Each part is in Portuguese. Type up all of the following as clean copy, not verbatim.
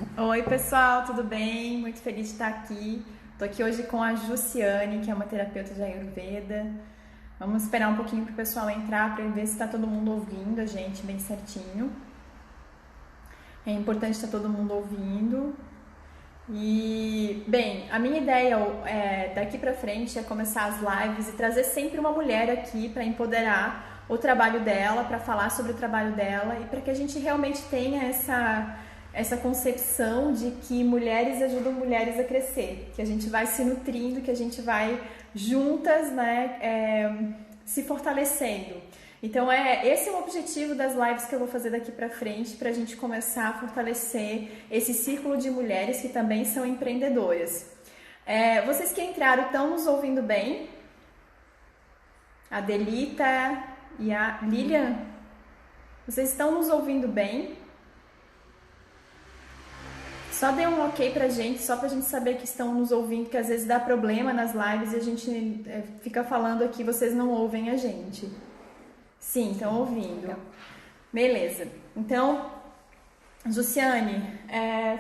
Oi, pessoal, tudo bem? Muito feliz de estar aqui. Estou aqui hoje com a Jussiane, que é uma terapeuta de Ayurveda. Vamos esperar um pouquinho para o pessoal entrar para ver se está todo mundo ouvindo a gente bem certinho. É importante estar todo mundo ouvindo. E, bem, a minha ideia daqui para frente é começar as lives e trazer sempre uma mulher aqui para empoderar o trabalho dela, para falar sobre o trabalho dela e para que a gente realmente tenha essa concepção de que mulheres ajudam mulheres a crescer, que a gente vai se nutrindo, que a gente vai juntas, né, se fortalecendo. Então esse é o objetivo das lives que eu vou fazer daqui pra frente, pra gente começar a fortalecer esse círculo de mulheres que também são empreendedoras. Vocês que entraram estão nos ouvindo bem? A Delita e a Lilian, vocês estão nos ouvindo bem? Só dê um ok pra gente, só pra gente saber que estão nos ouvindo, que às vezes dá problema nas lives e a gente fica falando aqui, vocês não ouvem a gente. Sim, estão ouvindo. Beleza. Então, Jussiane,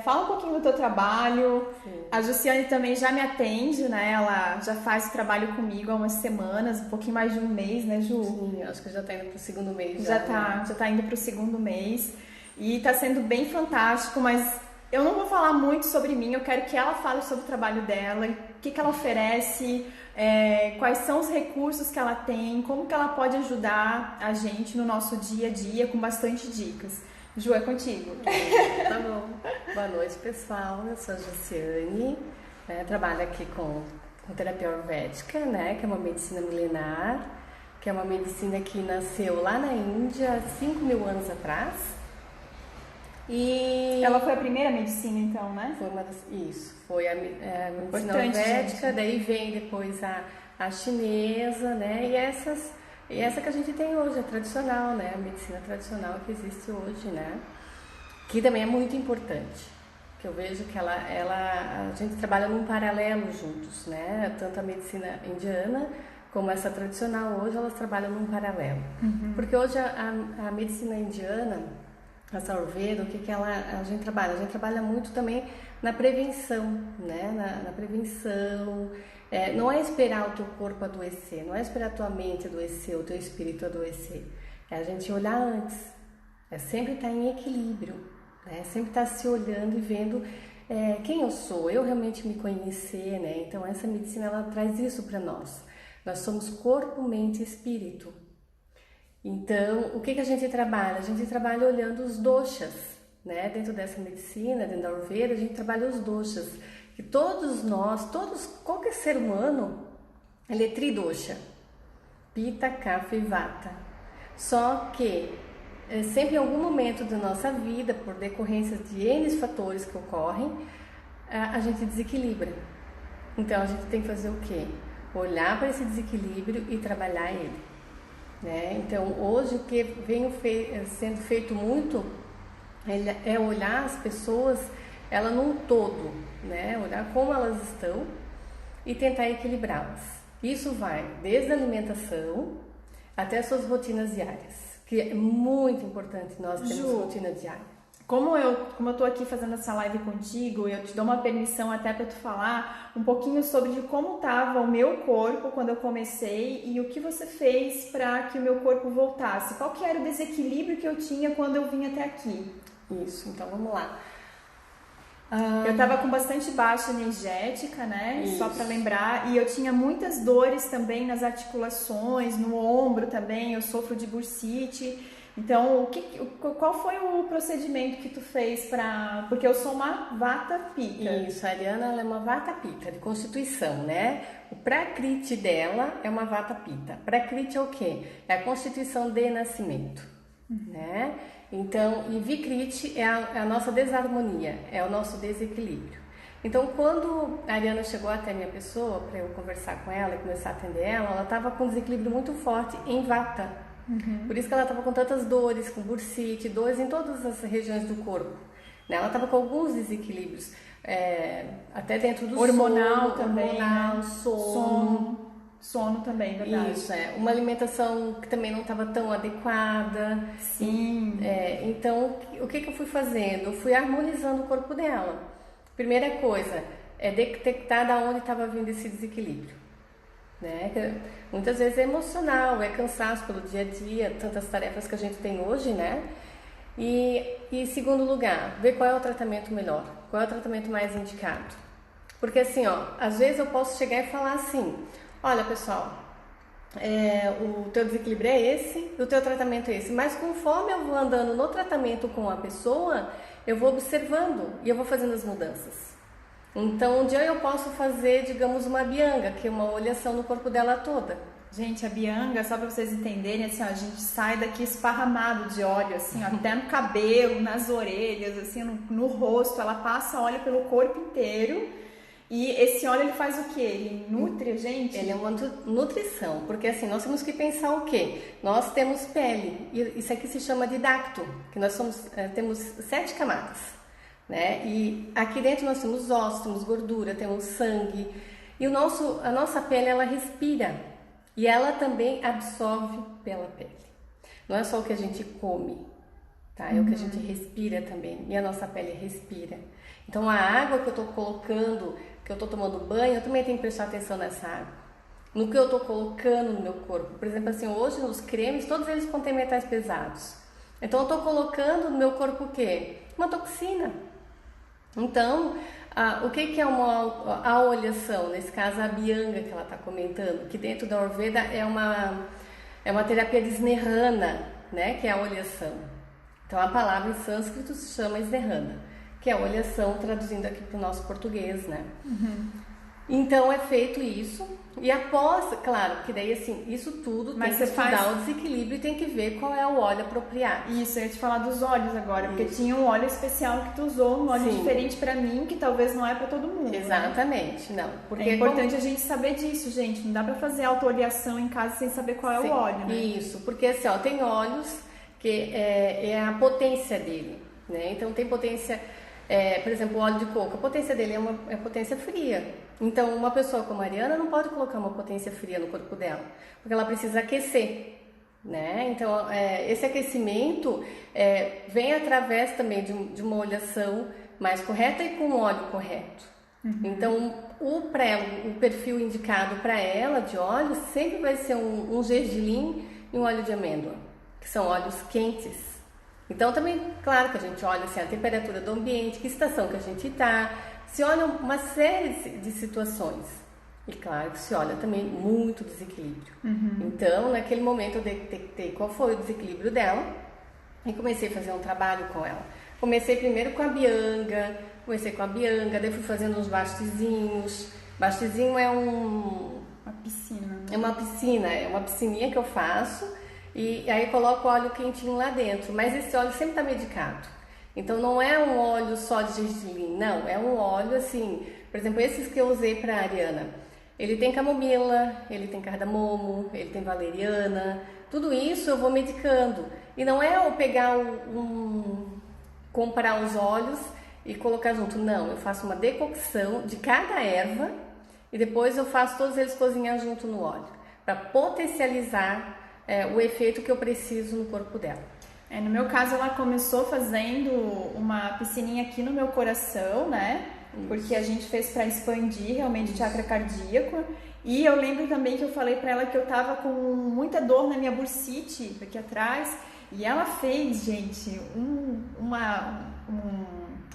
fala um pouquinho do teu trabalho. Sim. A Jussiane também já me atende, né? Ela já faz o trabalho comigo há umas semanas, um pouquinho mais de um mês, né, Ju? Sim, acho que já tá indo pro segundo mês. Já tá indo pro segundo mês. E tá sendo bem fantástico, mas eu não vou falar muito sobre mim, eu quero que ela fale sobre o trabalho dela, o que ela oferece, quais são os recursos que ela tem, como que ela pode ajudar a gente no nosso dia a dia com bastante dicas. Ju, é contigo. Tá bom. Boa noite, pessoal. Eu sou a Jussiane, trabalho aqui com terapia ayurvédica, né, que é uma medicina milenar, que é uma medicina que nasceu lá na Índia há 5.000 anos atrás. E ela foi a primeira medicina, então, né? Foi a medicina ayurvédica, daí vem depois a chinesa, né? E essa que a gente tem hoje, a tradicional, né? A medicina tradicional que existe hoje, né? Que também é muito importante, que eu vejo que a gente trabalha num paralelo juntos, né? Tanto a medicina indiana como essa tradicional hoje, elas trabalham num paralelo. Uhum. Porque hoje a medicina indiana, a Ayurveda, o que a gente trabalha? A gente trabalha muito também na prevenção, né? Na prevenção. Não é esperar o teu corpo adoecer, não é esperar a tua mente adoecer, o teu espírito adoecer. É a gente olhar antes. É sempre estar em equilíbrio, né? Sempre estar se olhando e vendo quem eu sou, eu realmente me conhecer, né? Então essa medicina ela traz isso para nós. Nós somos corpo, mente e espírito. Então, o que a gente trabalha? A gente trabalha olhando os doshas, né? Dentro dessa medicina, dentro da Ayurveda, a gente trabalha os doshas. Que todos nós, qualquer ser humano, ele é tridosha. Pitta, Kapha e Vata. Só que, sempre em algum momento da nossa vida, por decorrência de N fatores que ocorrem, a gente desequilibra. Então, a gente tem que fazer o quê? Olhar para esse desequilíbrio e trabalhar ele. Né? Então hoje o que vem sendo feito muito é olhar as pessoas ela num todo, né? Olhar como elas estão e tentar equilibrá-las. Isso vai desde a alimentação até as suas rotinas diárias, que é muito importante nós termos rotina diária. Como eu tô aqui fazendo essa live contigo, eu te dou uma permissão até para tu falar um pouquinho sobre de como estava o meu corpo quando eu comecei e o que você fez para que o meu corpo voltasse. Qual que era o desequilíbrio que eu tinha quando eu vim até aqui? Isso, então vamos lá. Eu tava com bastante baixa energética, né? Isso. Só para lembrar. E eu tinha muitas dores também nas articulações, no ombro também. Eu sofro de bursite. Então, qual foi o procedimento que tu fez para... Porque eu sou uma Vata Pitta. Isso, a Ariana ela é uma Vata Pitta, de constituição, né? O Prakriti dela é uma Vata Pitta. Prakriti é o quê? É a constituição de nascimento, né? Então, e Vikriti é a nossa desarmonia, é o nosso desequilíbrio. Então, quando a Ariana chegou até a minha pessoa, para eu conversar com ela e começar a atender ela estava com um desequilíbrio muito forte em Vata. Por isso que ela estava com tantas dores, com bursite, dores em todas as regiões do corpo. Né? Ela estava com alguns desequilíbrios, até dentro do hormonal sono, também, hormonal, né? sono. sono também, verdade? Isso, uma alimentação que também não estava tão adequada. Sim. Então, o que eu fui fazendo? Eu fui harmonizando o corpo dela. Primeira coisa é detectar da onde estava vindo esse desequilíbrio, né? Que muitas vezes é emocional, é cansaço pelo dia a dia, tantas tarefas que a gente tem hoje, né? E segundo lugar, ver qual é o tratamento melhor, qual é o tratamento mais indicado. Porque assim, às vezes eu posso chegar e falar assim: olha, pessoal, o teu desequilíbrio é esse, o teu tratamento é esse. Mas conforme eu vou andando no tratamento com a pessoa, eu vou observando e eu vou fazendo as mudanças. Então, um dia eu posso fazer, digamos, uma bianga, que é uma oleação no corpo dela toda. Gente, a bianga, só pra vocês entenderem, assim, a gente sai daqui esparramado de óleo, assim, até no cabelo, nas orelhas, assim, no rosto. Ela passa óleo pelo corpo inteiro. E esse óleo, ele faz o quê? Ele nutre a gente? Ele é uma nutrição, porque assim, nós temos que pensar o quê? Nós temos pele, e isso aqui se chama de dacto, que nós temos 7 camadas, né? E aqui dentro nós temos ossos, temos gordura, temos sangue, e a nossa pele, ela respira, e ela também absorve pela pele. Não é só o que a gente come, tá? É o que a gente respira também, e a nossa pele respira. Então a água que eu estou colocando, que eu estou tomando banho, eu também tenho que prestar atenção nessa água. No que eu estou colocando no meu corpo. Por exemplo, assim, hoje nos cremes, todos eles contêm metais pesados. Então eu estou colocando no meu corpo o quê? Uma toxina. Então, o que é a oleação? Nesse caso, a bianga que ela está comentando, que dentro da Ayurveda é uma terapia de Snehana, né? Que é a oleação. Então a palavra em sânscrito se chama Snehana, que é a oleação, traduzindo aqui para o nosso português, né? Então é feito isso, e após, claro, que daí assim, isso tudo tem que estudar o desequilíbrio e tem que ver qual é o óleo apropriado. Isso, eu ia te falar dos óleos agora, porque tinha um óleo especial que tu usou, um óleo diferente pra mim, que talvez não é pra todo mundo. Exatamente, né? não. Porque é importante a gente saber disso, gente, não dá pra fazer autooleação em casa sem saber qual é o óleo, né? Isso, porque assim, tem óleos que é a potência dele, né? Então tem potência... por exemplo, o óleo de coco, a potência dele é potência fria. Então, uma pessoa como a Ariana não pode colocar uma potência fria no corpo dela, porque ela precisa aquecer, né? Então, esse aquecimento vem através também de uma oleação mais correta e com o óleo correto. Então, o perfil indicado para ela de óleo sempre vai ser um gergelim e um óleo de amêndoa, que são óleos quentes. Então também, claro que a gente olha assim, a temperatura do ambiente, que estação que a gente está, se olha uma série de situações. E claro que se olha também muito desequilíbrio. Então, naquele momento eu detectei qual foi o desequilíbrio dela e comecei a fazer um trabalho com ela. Comecei primeiro com a bianga, daí fui fazendo uns bastezinhos. Bastezinho é uma piscina. Né? É uma piscininha que eu faço. E aí coloco óleo quentinho lá dentro, mas esse óleo sempre está medicado. Então não é um óleo só de gergelim, não, é um óleo assim, por exemplo, esses que eu usei para a Ariana, ele tem camomila, ele tem cardamomo, ele tem valeriana, tudo isso eu vou medicando. E não é eu pegar comprar os óleos e colocar junto, não, eu faço uma decocção de cada erva e depois eu faço todos eles cozinhar junto no óleo, para potencializar o efeito que eu preciso no corpo dela. No meu caso, ela começou fazendo uma piscininha aqui no meu coração, né? Isso. Porque a gente fez para expandir realmente o chakra cardíaco. E eu lembro também que eu falei para ela que eu tava com muita dor na minha bursite aqui atrás. E ela fez, gente, um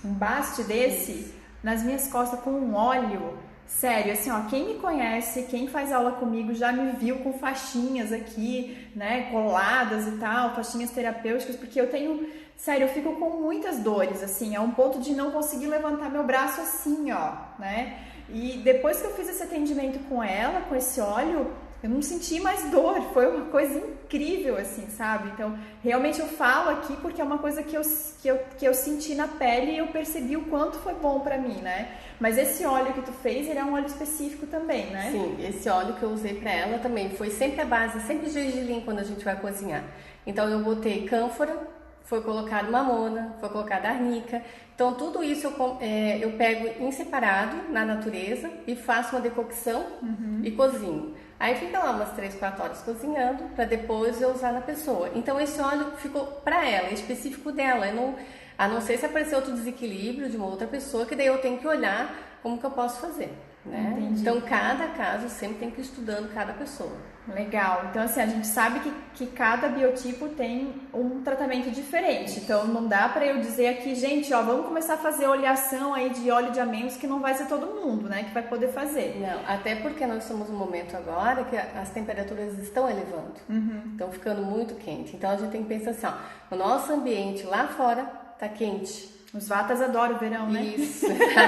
baste desse nas minhas costas com um óleo. Sério, assim, quem me conhece, quem faz aula comigo já me viu com faixinhas aqui, né, coladas e tal, faixinhas terapêuticas, porque eu tenho, sério, eu fico com muitas dores, assim, a um ponto de não conseguir levantar meu braço assim, né, e depois que eu fiz esse atendimento com ela, com esse óleo, eu não senti mais dor, foi uma coisa incrível, assim, sabe? Então, realmente eu falo aqui porque é uma coisa que eu senti na pele e eu percebi o quanto foi bom pra mim, né? Mas esse óleo que tu fez, ele é um óleo específico também, né? Sim, esse óleo que eu usei pra ela também foi sempre a base, sempre gergelim quando a gente vai cozinhar. Então, eu botei cânfora, foi colocado mamona, foi colocado arnica. Então, tudo isso eu pego em separado na natureza e faço uma decocção e cozinho. Aí fica lá umas 3, 4 horas cozinhando para depois eu usar na pessoa. Então esse óleo ficou para ela, é específico dela. A não ser se aparecer outro desequilíbrio de uma outra pessoa, que daí eu tenho que olhar como que eu posso fazer, né? Então cada caso sempre tem que ir estudando cada pessoa. Legal. Então, assim, a gente sabe que cada biotipo tem um tratamento diferente. Então, não dá pra eu dizer aqui, gente, ó, vamos começar a fazer oleação aí de óleo de amêndoas, que não vai ser todo mundo, né, que vai poder fazer. Não, até porque nós estamos num momento agora que as temperaturas estão elevando. Estão ficando muito quente. Então, a gente tem que pensar assim, ó, o nosso ambiente lá fora tá quente. Os vatas adoram o verão, né? Isso, exatamente.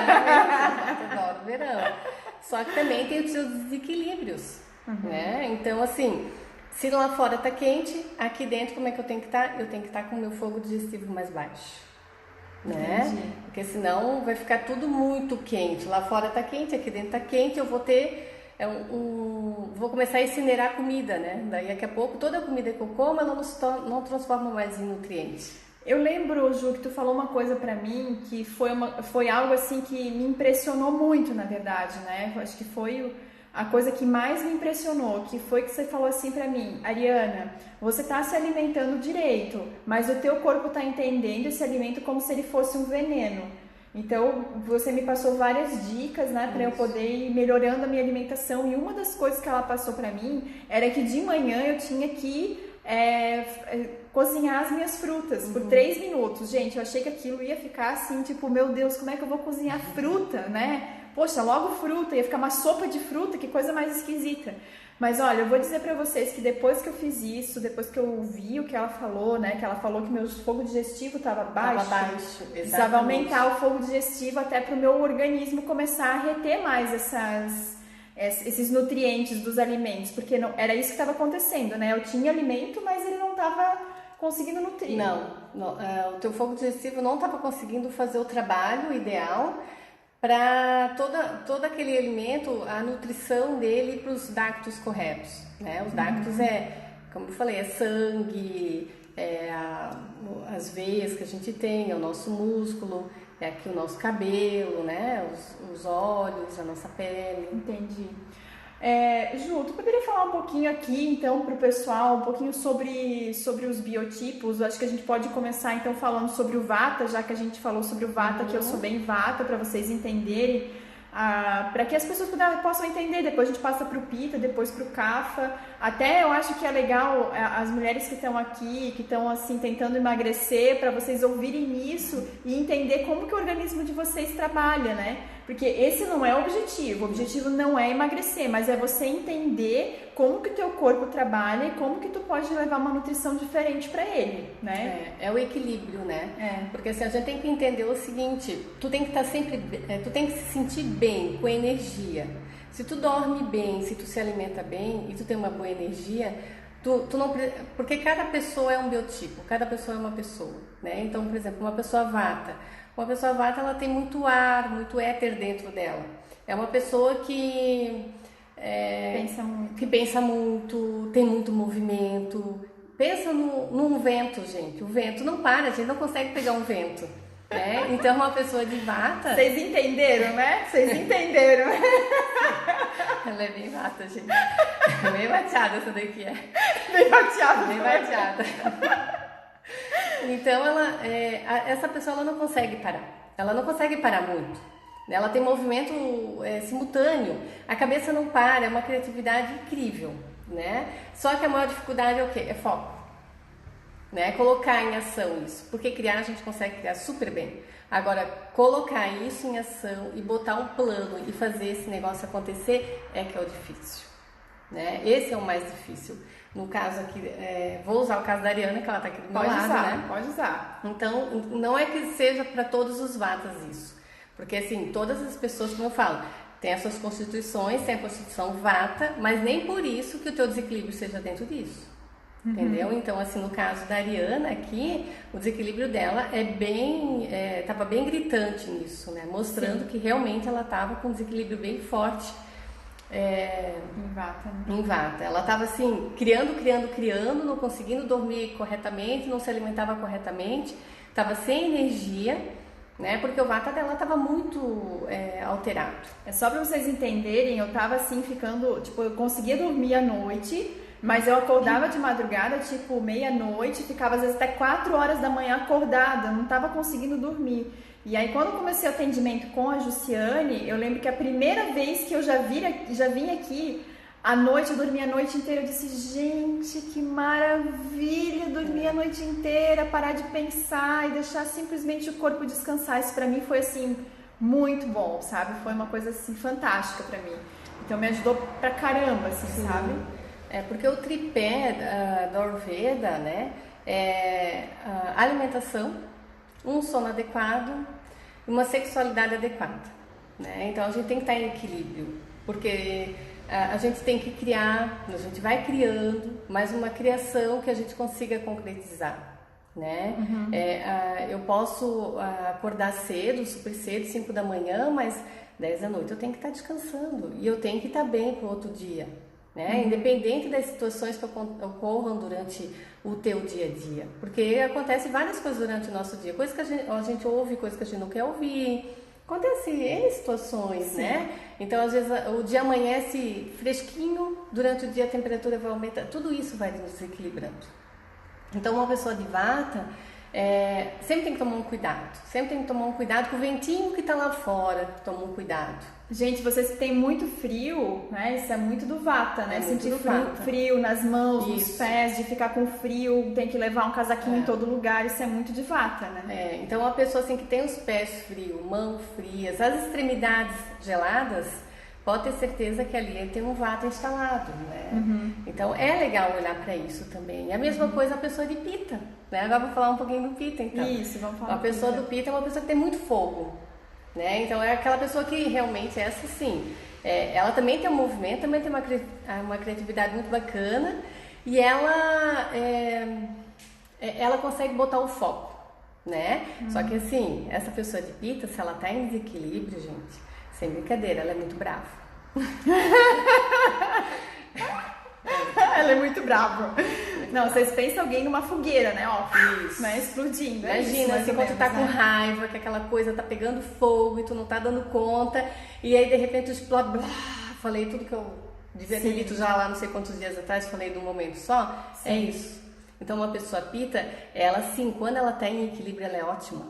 Adoro o verão. Só que também tem os seus desequilíbrios. Né? Então, assim, se lá fora tá quente, aqui dentro como é que eu tenho que estar? Eu tenho que estar com o meu fogo digestivo mais baixo, né? Porque senão vai ficar tudo muito quente. Lá fora tá quente, aqui dentro tá quente, eu vou ter vou começar a incinerar a comida, né? Daí daqui a pouco toda a comida que eu como, ela não transforma mais em nutrientes. Eu lembro, Ju, que tu falou uma coisa pra mim que foi algo assim que me impressionou muito, na verdade, né? Eu acho que foi a coisa que mais me impressionou, que foi que você falou assim pra mim, Ariana, você tá se alimentando direito, mas o teu corpo tá entendendo esse alimento como se ele fosse um veneno. Então, você me passou várias dicas, né, pra eu poder ir melhorando a minha alimentação, e uma das coisas que ela passou pra mim era que de manhã eu tinha que cozinhar as minhas frutas por 3 minutos. Gente, eu achei que aquilo ia ficar assim, tipo, meu Deus, como é que eu vou cozinhar fruta, né? Poxa, logo fruta, ia ficar uma sopa de fruta, que coisa mais esquisita. Mas olha, eu vou dizer pra vocês que depois que eu fiz isso, depois que eu ouvi o que ela falou, né, que ela falou que meu fogo digestivo estava baixo, precisava aumentar o fogo digestivo até pro meu organismo começar a reter mais esses nutrientes dos alimentos, porque não, era isso que estava acontecendo, né? Eu tinha alimento, mas ele não estava conseguindo nutrir. Não, o teu fogo digestivo não estava conseguindo fazer o trabalho ideal para todo aquele alimento, a nutrição dele para os dactos corretos, né? Os dactos como eu falei, é sangue, as veias que a gente tem, é o nosso músculo, é aqui o nosso cabelo, né? Os olhos, a nossa pele. Entendi. Ju, tu poderia falar um pouquinho aqui, então, para o pessoal, um pouquinho sobre os biotipos? Eu acho que a gente pode começar, então, falando sobre o Vata, já que a gente falou sobre o Vata, que eu sou bem Vata, para vocês entenderem, para que as pessoas possam entender. Depois a gente passa para o Pitta, depois para o Kapha. Até eu acho que é legal as mulheres que estão aqui, que estão, assim, tentando emagrecer, para vocês ouvirem isso e entender como que o organismo de vocês trabalha, né? Porque esse não é o objetivo não é emagrecer, mas é você entender como que o teu corpo trabalha e como que tu pode levar uma nutrição diferente para ele, né? É o equilíbrio, né? Porque assim, a gente tem que entender o seguinte, tu tem que estar sempre, tu tem que se sentir bem, com energia. Se tu dorme bem, se tu se alimenta bem e tu tem uma boa energia, tu não, porque cada pessoa é um biotipo, cada pessoa é uma pessoa, né? Então, por exemplo, uma pessoa Vata, ela tem muito ar, muito éter dentro dela. É uma pessoa que pensa muito, tem muito movimento. Pensa num vento, gente. O vento não para, a gente não consegue pegar um vento, né? Então, uma pessoa de Vata... Vocês entenderam, né? Vocês entenderam. Ela é bem Vata, gente. É bem bateada essa daqui, Bem bateada. Bem bateada. Então, essa pessoa ela não consegue parar. Ela não consegue parar muito. Ela tem movimento simultâneo. A cabeça não para, é uma criatividade incrível, né? Só que a maior dificuldade é o quê? É foco. Né? Colocar em ação isso. Porque criar, a gente consegue criar super bem. Agora, colocar isso em ação e botar um plano e fazer esse negócio acontecer é que é o difícil. Né? Esse é o mais difícil. No caso aqui, vou usar o caso da Ariana, que ela está aqui do meu lado, né? Pode usar. Então, não é que seja para todos os Vatas isso. Porque, assim, todas as pessoas, como eu falo, têm as suas constituições, tem a constituição Vata, mas nem por isso que o teu desequilíbrio seja dentro disso. Entendeu? Então, assim, no caso da Ariana aqui, o desequilíbrio dela estava bem gritante nisso, né? Mostrando que realmente ela estava com um desequilíbrio bem forte. Em Vata, né? Em Vata. Ela estava assim, criando, não conseguindo dormir corretamente, não se alimentava corretamente, estava sem energia, né? Porque o vata dela estava muito alterado. É só para vocês entenderem, eu tava assim ficando, tipo, eu conseguia dormir à noite, mas eu acordava de madrugada, tipo, meia-noite, ficava às vezes até 4 horas da manhã acordada, não tava conseguindo dormir. E aí quando eu comecei o atendimento com a Jussiane, eu lembro que a primeira vez que eu já vim aqui, à noite, eu dormi a noite inteira, eu disse, gente, que maravilha, dormir a noite inteira, parar de pensar e deixar simplesmente o corpo descansar. Isso pra mim foi, assim, muito bom, sabe? Foi uma coisa, assim, fantástica pra mim. Então me ajudou pra caramba, assim, Sim. sabe? Porque o tripé da Ayurveda, né, é a alimentação, um sono adequado e uma sexualidade adequada, né? Então a gente tem que estar em equilíbrio, porque a gente tem que criar, a gente vai criando, mas uma criação que a gente consiga concretizar, né? Eu posso acordar cedo, super cedo, 5 da manhã, mas 10 da noite eu tenho que estar descansando e eu tenho que estar bem para o outro dia, né? Independente das situações que ocorram durante o teu dia a dia, porque acontece várias coisas durante o nosso dia, coisas que a gente ouve, coisas que a gente não quer ouvir. Acontece N situações, Sim. né? Então, às vezes, o dia amanhece fresquinho, durante o dia a temperatura vai aumentar, tudo isso vai nos desequilibrando. Então, uma pessoa de vata sempre tem que tomar um cuidado, sempre tem que tomar um cuidado com o ventinho que está lá fora, toma um cuidado. Gente, vocês que têm muito frio, né? Isso é muito do vata, né? Sentir vata. frio nas mãos, nos pés, de ficar com frio, tem que levar um casaquinho em todo lugar, isso é muito de vata, né? Então uma pessoa assim que tem os pés frios, mãos frias, as extremidades geladas, pode ter certeza que ali tem um vata instalado, né? Então é legal olhar para isso também. E a mesma coisa a pessoa de pita, né? Agora vou falar um pouquinho do pita, então. Isso, vamos falar. A pessoa do pita é uma pessoa que tem muito fogo, né? Então é aquela pessoa que realmente essa sim, ela também tem um movimento, também tem uma criatividade muito bacana e ela consegue botar o foco, né? Só que assim, essa pessoa de pita, se ela tá em desequilíbrio, gente, sem brincadeira, ela é muito brava. Ela é muito brava. Não, vocês pensam alguém numa fogueira, né? Ó, isso. Né? Explodindo. Imagina, assim, quando tu tá com raiva, que aquela coisa tá pegando fogo e tu não tá dando conta, e aí de repente explode. Blá, falei tudo que eu devia ter dito já lá não sei quantos dias atrás, falei de um momento só. Sim. É isso. Então uma pessoa pita, ela sim, quando ela tá em equilíbrio, ela é ótima.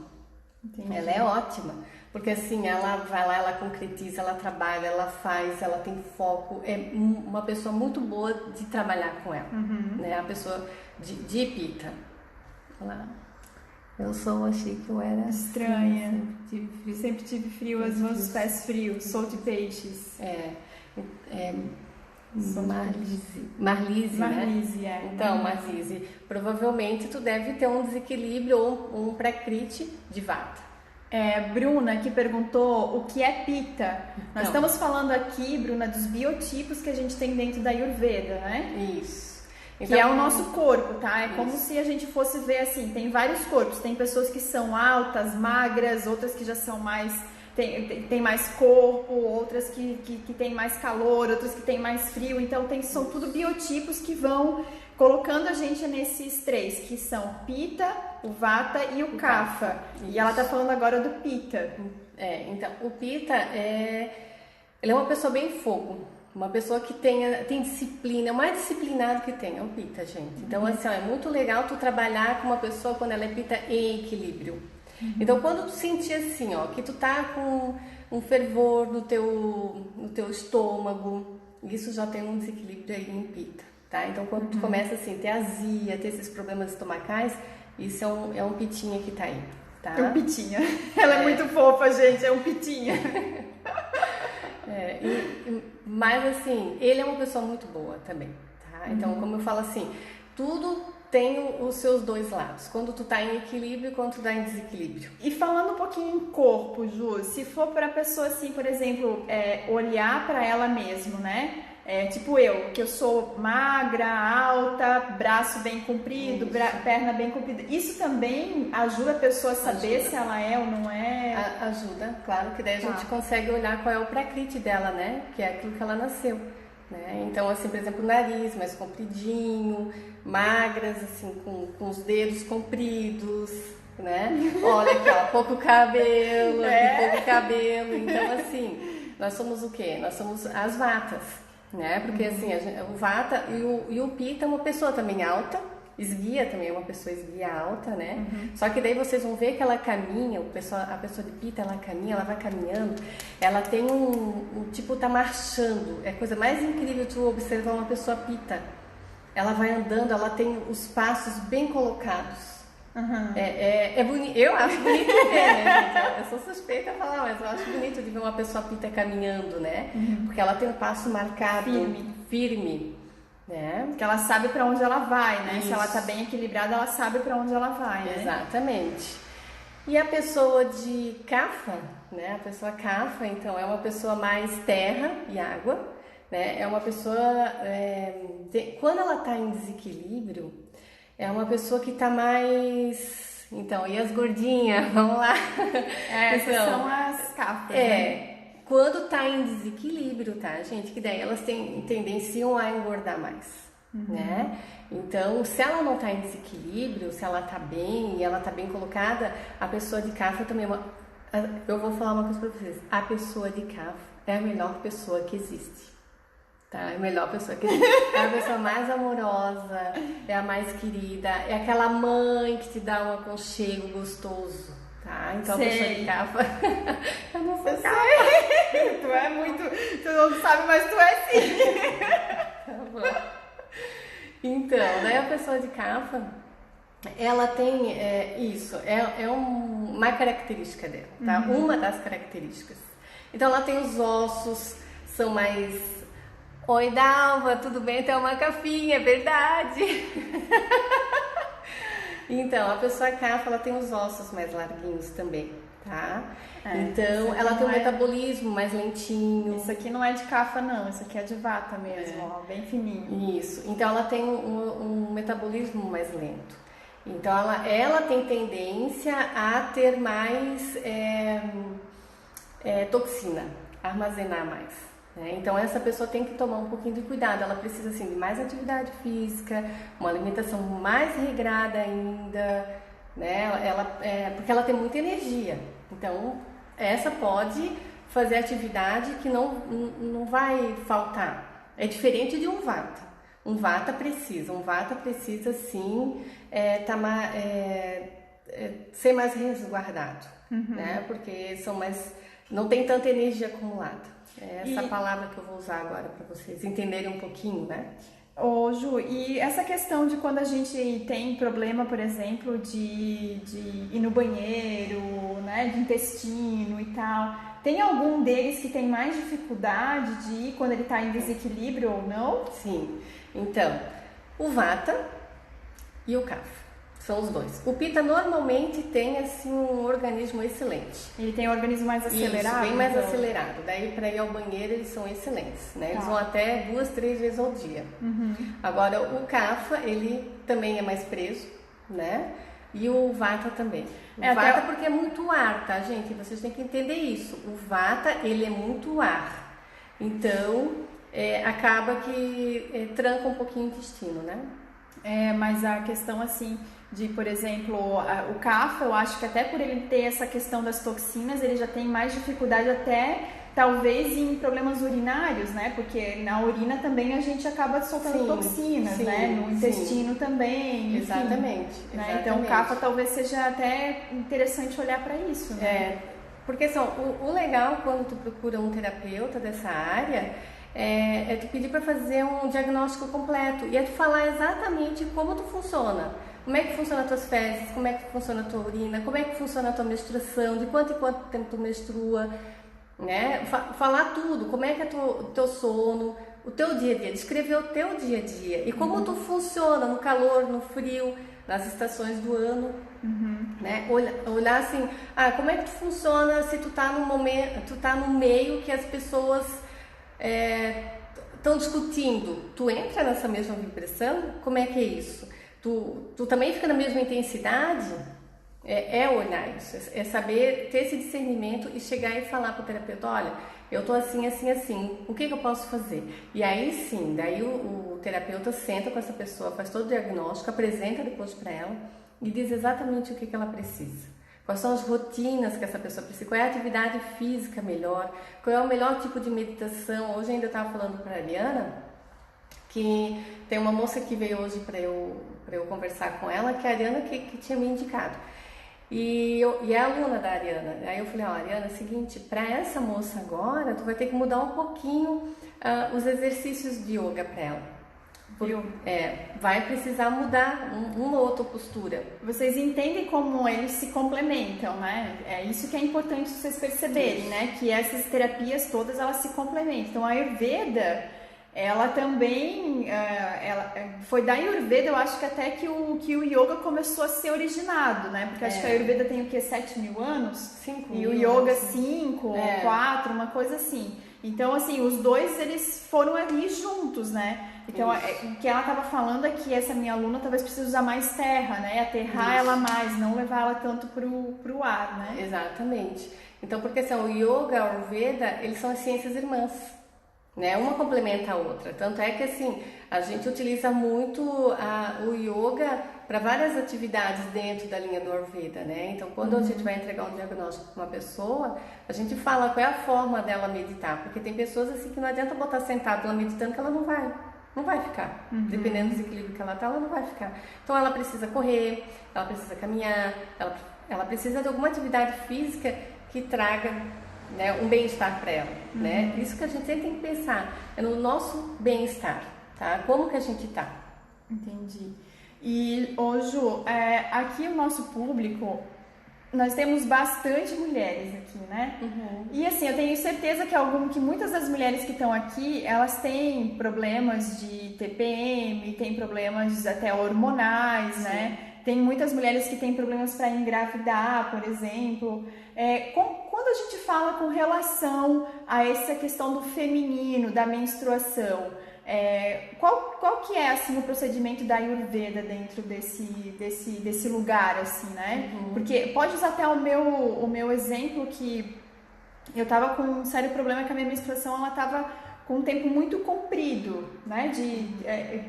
Entendi. Ela é ótima. Porque assim, ela vai lá, ela concretiza, ela trabalha, ela faz, ela tem foco. É uma pessoa muito boa de trabalhar com ela, né? A pessoa de pita. Achei que eu era estranha. Assim, sempre tive frio, as mãos dos pés frios, sou de peixes. Marlise, né? Então, Marlise, provavelmente tu deve ter um desequilíbrio ou um prakriti de vata. Bruna que perguntou o que é pita. Nós estamos falando aqui, Bruna, dos biotipos que a gente tem dentro da Ayurveda, né? Isso. Então, que é o nosso corpo, tá? É como se a gente fosse ver assim, tem vários corpos. Tem pessoas que são altas, magras, outras que já são mais... Tem mais corpo, outras que tem mais calor, outras que tem mais frio. Então, são tudo biotipos que vão colocando a gente nesses três, que são Pita, o Vata e o Kapha. E ela tá falando agora do Pita. Então, o Pita ele é uma pessoa bem fogo. Uma pessoa que tem disciplina, é o mais disciplinado que tem, é o Pita, gente. Então, assim, é muito legal tu trabalhar com uma pessoa quando ela é Pita em equilíbrio. Então, quando tu sentir assim, ó, que tu tá com um fervor no teu estômago, isso já tem um desequilíbrio aí em Pita, tá? Então, quando tu começa assim, ter azia, ter esses problemas estomacais, isso é um pitinha que tá aí, tá? É um pitinha. Ela é muito fofa, gente, é um pitinha. Mas assim, ele é uma pessoa muito boa também, tá? Então, como eu falo assim, tudo tem os seus dois lados, quando tu tá em equilíbrio e quando tu tá em desequilíbrio. E falando um pouquinho em corpo, Ju, se for pra pessoa assim, por exemplo, olhar pra ela mesmo, né? Tipo que eu sou magra, alta, braço bem comprido, perna bem comprida. Isso também ajuda a pessoa a saber se ela é ou não é? Ajuda, claro, que daí a gente consegue olhar qual é o prakriti dela, né? Que é aquilo que ela nasceu. Né? Então, assim, por exemplo, o nariz mais compridinho, magras, assim, com os dedos compridos, né? Olha aqui, ó, pouco cabelo, aqui, pouco cabelo. Então, assim, nós somos o quê? Nós somos as vatas, né? Porque, assim, o vata e o pita é uma pessoa também alta, esguia também é uma pessoa esguia alta, né? Só que daí vocês vão ver que ela caminha, a pessoa de pita, ela caminha, ela vai caminhando, ela tem tipo, tá marchando. É a coisa mais incrível tu observar uma pessoa pita. Ela vai andando, ela tem os passos bem colocados. É bonito, eu acho bonito de ver, né, gente? Eu sou suspeita a falar, mas eu acho bonito de ver uma pessoa pita caminhando, né? Porque ela tem um passo marcado, firme, né? Porque ela sabe para onde ela vai, né? Isso. Se ela tá bem equilibrada, ela sabe para onde ela vai, né? Exatamente. E a pessoa de Kapha, né? A pessoa Kapha, então, é uma pessoa mais terra e água, né? É uma pessoa, quando ela está em desequilíbrio, é uma pessoa que está mais... Então, e as gordinhas? Vamos lá. Essas são as Kaphas, né? Quando está em desequilíbrio, tá, gente? Que daí elas tendenciam a engordar mais, né? Então, se ela não está em desequilíbrio, se ela está bem e ela está bem colocada, a pessoa de Kapha também é eu vou falar uma coisa para vocês. A pessoa de Kapha é a melhor pessoa que existe. Tá? É a melhor pessoa que existe. É a pessoa mais amorosa, é a mais querida, é aquela mãe que te dá um aconchego gostoso. Tá? Então a pessoa de Kapha. Eu não sou Kapha. Tu é muito. Tu não sabe, mas tu é sim. Tá bom. Então, daí a pessoa de Kapha, ela tem isso, uma característica dela, tá? Uma das características. Então ela tem os ossos, são mais. Oi, Dalva, tudo bem? Tem uma cafinha, é verdade. Então, a pessoa Kapha, ela tem os ossos mais larguinhos também, tá? Então, ela tem um metabolismo mais lentinho. Isso aqui não é de Kapha, não. Isso aqui é de Vata mesmo, ó, bem fininho. Isso. Então, ela tem um metabolismo mais lento. Então, ela tem tendência a ter mais toxina, armazenar mais. Então essa pessoa tem que tomar um pouquinho de cuidado, ela precisa assim, de mais atividade física, uma alimentação mais regrada ainda, né? Porque ela tem muita energia, então essa pode fazer atividade que não vai faltar, é diferente de um vata. Um vata precisa sim ser mais resguardado, né? Porque não tem tanta energia acumulada. É essa palavra que eu vou usar agora para vocês entenderem um pouquinho, né? Ô, Ju, e essa questão de quando a gente tem problema, por exemplo, de ir no banheiro, né, de intestino e tal, tem algum deles que tem mais dificuldade de ir quando ele está em desequilíbrio ou não? Sim. Então, o Vata e o Kapha. São os dois. O Pita normalmente tem assim um organismo excelente. Ele tem um organismo mais acelerado? Isso, bem mais acelerado. Daí para ir ao banheiro eles são excelentes, né? Eles vão até 2, 3 vezes ao dia. Agora o Kapha, ele também é mais preso, né? E o Vata também. O Vata porque é muito ar, tá, gente? Vocês têm que entender isso. O Vata, ele é muito ar. Então, acaba que tranca um pouquinho o intestino, né? Mas a questão assim de, por exemplo, o Kapha, eu acho que até por ele ter essa questão das toxinas, ele já tem mais dificuldade até, talvez, em problemas urinários, né? Porque na urina também a gente acaba soltando toxinas, né? No intestino também, enfim, exatamente. Né? Então o Kapha talvez seja até interessante olhar para isso, né? Porque assim, o legal quando tu procura um terapeuta dessa área é tu pedir para fazer um diagnóstico completo e é tu falar exatamente como tu funciona. Como é que funciona as tuas fezes, como é que funciona a tua urina, como é que funciona a tua menstruação, de quanto em quanto tempo tu menstrua, né? Falar tudo, como é que é o teu sono, o teu dia a dia, descrever o teu dia a dia e como tu funciona no calor, no frio, nas estações do ano, né? Olhar assim, como é que tu funciona se tu tá no meio que as pessoas estão discutindo, tu entra nessa mesma vibração? Como é que é isso? Tu também fica na mesma intensidade? Olhar isso, é saber ter esse discernimento e chegar e falar para o terapeuta, olha, eu tô assim, assim, assim, o que eu posso fazer? E aí sim, daí o terapeuta senta com essa pessoa, faz todo o diagnóstico, apresenta depois para ela e diz exatamente o que ela precisa. Quais são as rotinas que essa pessoa precisa, qual é a atividade física melhor, qual é o melhor tipo de meditação. Hoje ainda eu estava falando para a Ariana, que tem uma moça que veio hoje para eu conversar com ela, que é a Ariana que tinha me indicado. E é aluna da Ariana. Aí eu falei, ó, Ariana, é o seguinte, para essa moça agora, tu vai ter que mudar um pouquinho os exercícios de yoga para ela. Vai precisar mudar uma outra postura. Vocês entendem como eles se complementam, né? É isso que é importante vocês perceberem, né? Que essas terapias todas, elas se complementam. Então, a Ayurveda, ela também, foi da Ayurveda, eu acho que até que o Yoga começou a ser originado, né? Porque acho que a Ayurveda tem o quê? 7 mil anos? 5 e mil, o Yoga 5, 4, uma coisa assim. Então, assim, os dois, eles foram ali juntos, né? Então, o que ela estava falando é que essa minha aluna talvez precise usar mais terra, né? Aterrar ela mais, não levar ela tanto pro ar, né? Exatamente. Então, porque assim, o Yoga e a Ayurveda, eles são as ciências irmãs, né? Uma complementa a outra. Tanto é que, assim, a gente utiliza muito o Yoga para várias atividades dentro da linha do Ayurveda, né? Então, quando a gente vai entregar um diagnóstico para uma pessoa, a gente fala qual é a forma dela meditar, porque tem pessoas assim que não adianta botar sentado ela meditando que ela não vai ficar. Dependendo do desequilíbrio que ela tá, ela não vai ficar. Então, ela precisa correr, ela precisa caminhar, ela precisa de alguma atividade física que traga, né, um bem-estar para ela, né? Isso que a gente sempre tem que pensar, é no nosso bem-estar, tá? Como que a gente tá? Entendi. E, Ju, aqui o nosso público, nós temos bastante mulheres aqui, né? E assim, eu tenho certeza que muitas das mulheres que estão aqui, elas têm problemas de TPM, têm problemas até hormonais, né? Tem muitas mulheres que têm problemas para engravidar, por exemplo. Quando a gente fala com relação a essa questão do feminino, da menstruação, qual que é assim o procedimento da Ayurveda dentro desse lugar, assim, né? Porque pode usar até o meu exemplo, que eu tava com um sério problema, que a minha menstruação, ela tava com um tempo muito comprido, né?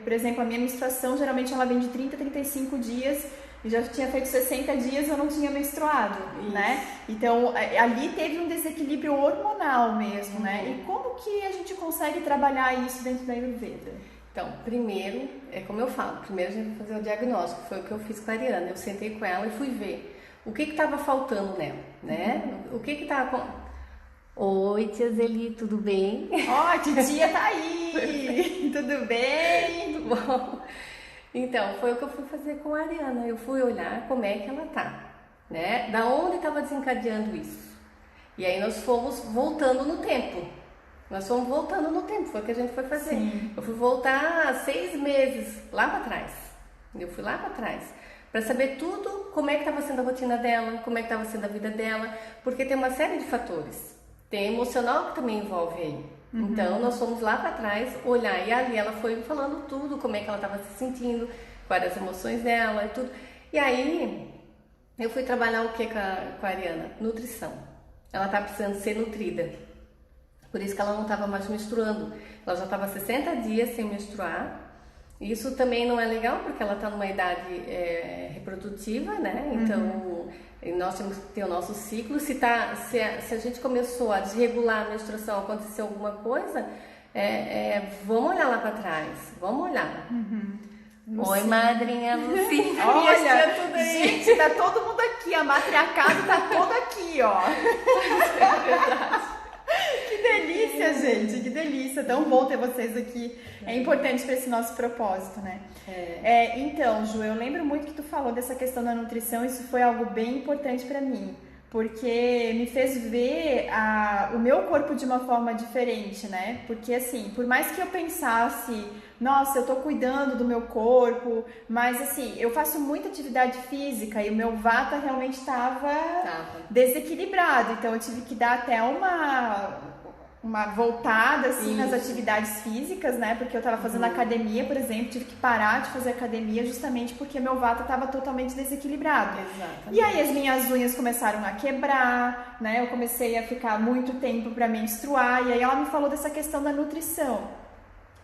Por exemplo, a minha menstruação geralmente ela vem de 30 a 35 dias, e já tinha feito 60 dias e eu não tinha menstruado, né? Então, ali teve um desequilíbrio hormonal mesmo, né? E como que a gente consegue trabalhar isso dentro da Ayurveda? Então, primeiro, como eu falo, primeiro a gente vai fazer o diagnóstico, foi o que eu fiz com a Ariana. Eu sentei com ela e fui ver o que estava faltando nela, né? O que estava... Oi, tia Zeli, tudo bem? Ó, titia tá aí! Tudo bem? Tudo bom? Então, foi o que eu fui fazer com a Ariana. Eu fui olhar como é que ela tá, né? Da onde estava desencadeando isso? E aí nós fomos voltando no tempo. Foi o que a gente foi fazer. Sim. Eu fui voltar 6 meses lá para trás. Eu fui lá para trás para saber tudo, como é que estava sendo a rotina dela, como é que estava sendo a vida dela, porque tem uma série de fatores. Tem emocional que também envolve aí. Então, nós fomos lá para trás olhar, e ali ela foi falando tudo, como é que ela estava se sentindo, quais as emoções dela e tudo. E aí, eu fui trabalhar o que com a Ariana? Nutrição. Ela estava precisando ser nutrida. Por isso que ela não estava mais menstruando. Ela já estava 60 dias sem menstruar. Isso também não é legal, porque ela está numa idade reprodutiva, né? Então, nós temos que ter o nosso ciclo. Se a gente começou a desregular a menstruação, aconteceu alguma coisa, vamos olhar lá para trás. Vamos olhar. Oi, madrinha Lucy. Olha, gente, tá todo mundo aqui. A matriarcado tá toda aqui, ó. É verdade. Que delícia, gente, que delícia, tão bom ter vocês aqui, é importante para esse nosso propósito, né? Então, Ju, eu lembro muito que tu falou dessa questão da nutrição, isso foi algo bem importante para mim, porque me fez ver o meu corpo de uma forma diferente, né? Porque assim, por mais que eu pensasse, nossa, eu tô cuidando do meu corpo, mas assim, eu faço muita atividade física e o meu vata realmente estava desequilibrado, então eu tive que dar até uma voltada assim nas atividades físicas, né? Porque eu tava fazendo academia, por exemplo, tive que parar de fazer academia justamente porque meu vata estava totalmente desequilibrado. Exatamente. E aí as minhas unhas começaram a quebrar, né? Eu comecei a ficar muito tempo para menstruar, e aí ela me falou dessa questão da nutrição.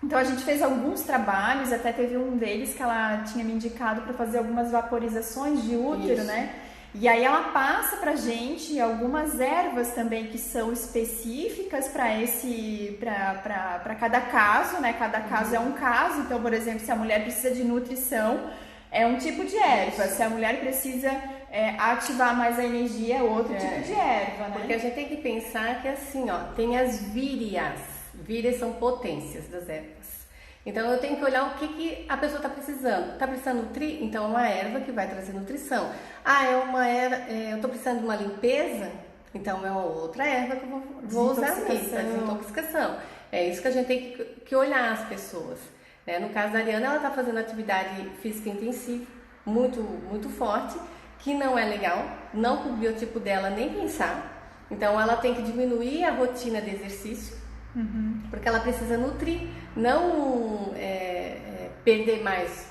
Então a gente fez alguns trabalhos, até teve um deles que ela tinha me indicado para fazer algumas vaporizações de útero, Isso. né? E aí ela passa pra gente algumas ervas também que são específicas para cada caso, né? Cada caso é um caso. Então, por exemplo, se a mulher precisa de nutrição, é um tipo de erva. Se a mulher precisa ativar mais a energia, é outro tipo de erva, né? Porque a gente tem que pensar que assim, ó, tem as vírias. Vírias são potências das ervas. Então eu tenho que olhar o que a pessoa está precisando. Está precisando nutrir? Então é uma erva que vai trazer nutrição. Ah, eu estou precisando de uma limpeza? Então é outra erva que eu vou usar ali, para desintoxicação. É isso que a gente tem que olhar as pessoas. Né? No caso da Ariana, ela está fazendo atividade física intensiva, muito, muito forte, que não é legal, não para o biotipo dela nem pensar. Então ela tem que diminuir a rotina de exercício, porque ela precisa nutrir, não perder mais,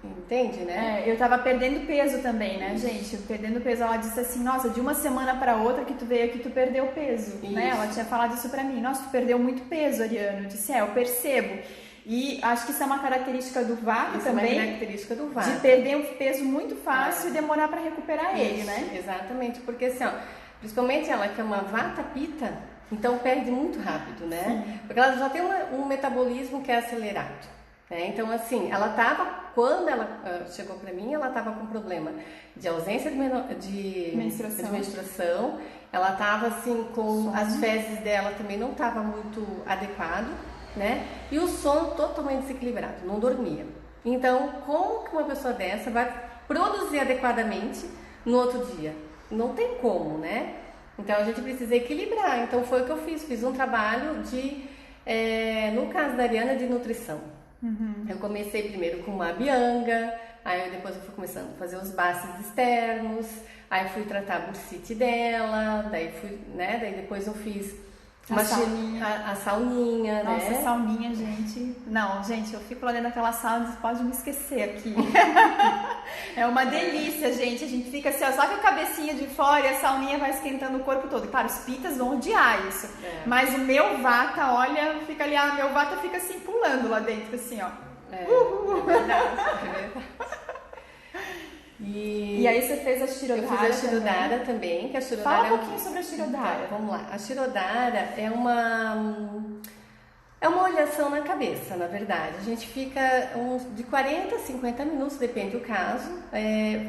entende, né? Eu tava perdendo peso também, né, gente? Perdendo peso, ela disse assim, nossa, de uma semana para outra que tu veio aqui, tu perdeu peso, né? Ela tinha falado isso pra mim, nossa, tu perdeu muito peso, Ariana. Eu disse, eu percebo. E acho que isso é uma característica do Vata também. É uma característica do Vata. De perder um peso muito fácil e demorar para recuperar ele, né? Exatamente, porque assim, ó, principalmente ela que é uma Vata Pitta, então perde muito rápido, né? Sim. Porque ela já tem um metabolismo que é acelerado, né? Então assim, ela tava, quando ela chegou para mim, ela tava com problema de ausência de menstruação, ela tava assim com as fezes dela também não tava muito adequado, né? E o sono totalmente desequilibrado, não dormia. Então, como que uma pessoa dessa vai produzir adequadamente no outro dia? Não tem como, né? Então, a gente precisa equilibrar. Então, foi o que eu fiz um trabalho no caso da Ariana, de nutrição. Eu comecei primeiro com uma bianga, aí depois eu fui começando a fazer os baces externos, aí fui tratar a bursite dela, daí depois eu fiz a sauninha, nossa, né? A sauninha, gente. Não, gente, eu fico lá dentro daquela sala e pode me esquecer aqui. É uma delícia, gente. A gente fica assim, ó, só com a cabecinha de fora e a sauninha vai esquentando o corpo todo. Claro, os pitas vão odiar isso. Mas o meu Vata, olha, fica ali, meu Vata fica assim pulando lá dentro, assim, ó. É verdade. E aí você fez a Shirodhara? Eu fiz a Shirodhara também, que a Shirodhara Fala um pouquinho sobre a Shirodhara. Então, vamos lá. A Shirodhara é uma olhação na cabeça, na verdade. A gente fica de 40 a 50 minutos, depende do caso.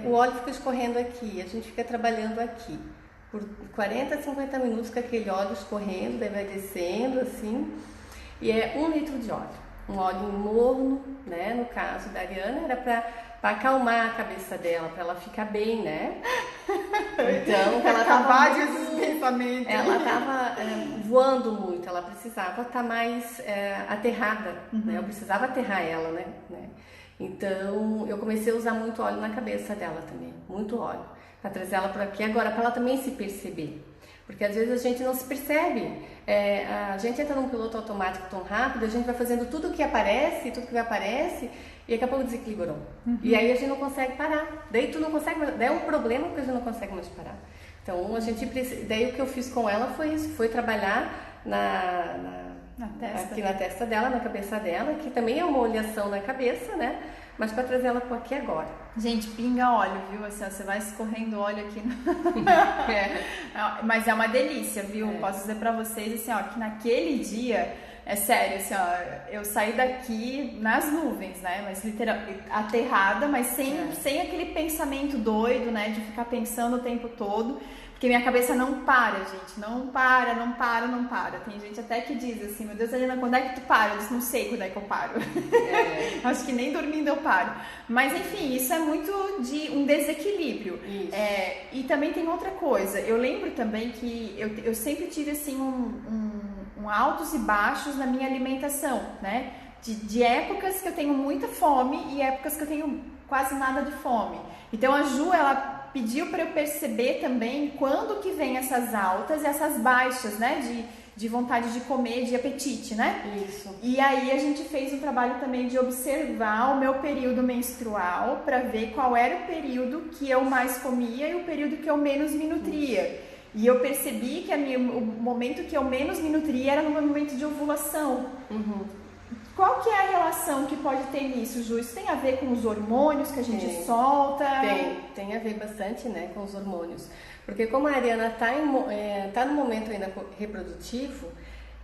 O óleo fica escorrendo aqui, a gente fica trabalhando aqui. Por 40 a 50 minutos com aquele óleo escorrendo, daí vai descendo assim. E é 1 litro de óleo. Um óleo morno, né? No caso da Ariana, era para acalmar a cabeça dela, para ela ficar bem, né? Então, ela acabar desses pensamentos. Ela estava voando muito, ela precisava estar mais aterrada, né? Eu precisava aterrar ela, né? Então, eu comecei a usar muito óleo na cabeça dela também, muito óleo, para trazer ela para aqui agora, para ela também se perceber. Porque às vezes a gente não se percebe, a gente entra num piloto automático tão rápido, a gente vai fazendo tudo que aparece, e daqui a pouco desequilibrou. E aí a gente não consegue parar. Daí tu não consegue, daí é um problema porque a gente não consegue mais parar. Então a gente precisa, daí o que eu fiz com ela foi isso, foi trabalhar aqui na testa dela, na cabeça dela, que também é uma olhação na cabeça, né? Mas para trazer ela para aqui agora. Gente, pinga óleo, viu? Assim, você vai escorrendo óleo aqui. Mas é uma delícia, viu? Posso dizer para vocês assim, ó, que naquele dia, é sério, assim, ó, eu saí daqui nas nuvens, né? Mas literalmente aterrada, mas sem aquele pensamento doido, né? De ficar pensando o tempo todo. Porque minha cabeça não para, gente. Não para. Tem gente até que diz assim, meu Deus, Helena, quando é que tu para? Eu disse, não sei quando é que eu paro. Acho que nem dormindo eu paro. Mas enfim, isso é muito de um desequilíbrio. E também tem outra coisa. Eu lembro também que eu sempre tive assim um altos e baixos na minha alimentação, né? De épocas que eu tenho muita fome e épocas que eu tenho quase nada de fome. Então a Ju, ela pediu para eu perceber também quando que vem essas altas e essas baixas, né? De vontade de comer, de apetite, né? Isso. E aí a gente fez um trabalho também de observar o meu período menstrual para ver qual era o período que eu mais comia e o período que eu menos me nutria. E eu percebi que o momento que eu menos me nutria era no meu momento de ovulação. Qual que é a relação que pode ter nisso, Ju? Isso tem a ver com os hormônios que a gente solta? Tem a ver bastante, né, com os hormônios. Porque como a Ariana tá no momento ainda reprodutivo,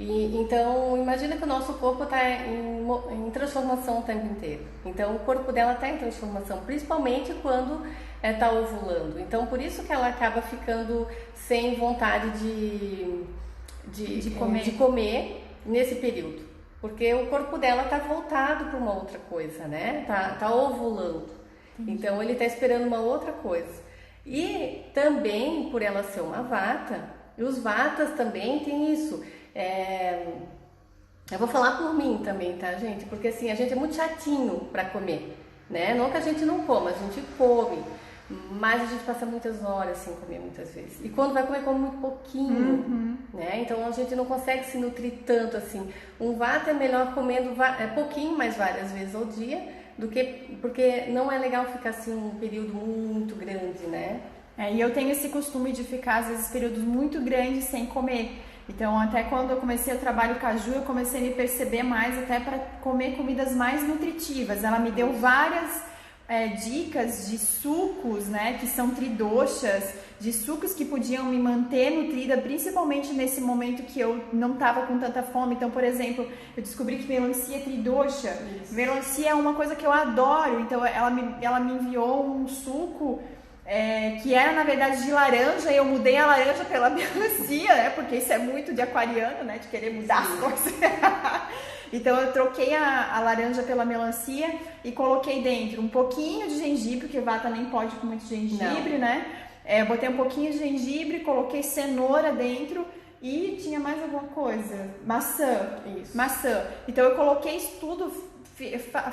então imagina que o nosso corpo está em transformação o tempo inteiro. Então o corpo dela está em transformação, principalmente quando está ovulando. Então por isso que ela acaba ficando sem vontade de comer nesse período. Porque o corpo dela está voltado para uma outra coisa, né? Tá ovulando. Então ele está esperando uma outra coisa. E também por ela ser uma vata, e os vatas também têm isso. Eu vou falar por mim também, tá, gente? Porque assim, a gente é muito chatinho para comer, né? Não que a gente não coma, a gente come. Mas a gente passa muitas horas sem comer muitas vezes. E quando vai comer, come muito pouquinho, né? Então a gente não consegue se nutrir tanto assim. Um vata é melhor comendo pouquinho, mas várias vezes ao dia, porque não é legal ficar assim um período muito grande, né? E eu tenho esse costume de ficar, às vezes, períodos muito grandes sem comer. Então, até quando eu comecei o trabalho com a Ju, eu comecei a me perceber mais até para comer comidas mais nutritivas. Ela me deu várias dicas de sucos, né, que são tridoshas, de sucos que podiam me manter nutrida, principalmente nesse momento que eu não estava com tanta fome. Então, por exemplo, eu descobri que melancia é tridosha. Isso. Melancia é uma coisa que eu adoro, então ela me enviou um suco que era na verdade de laranja, e eu mudei a laranja pela melancia, né, porque isso é muito de aquariano, né, de querer mudar as coisas. Então eu troquei a laranja pela melancia e coloquei dentro um pouquinho de gengibre, porque vata nem pode com muito gengibre, não, né? Eu botei um pouquinho de gengibre, coloquei cenoura dentro e tinha mais alguma coisa. Maçã. Isso. Maçã. Então eu coloquei isso tudo,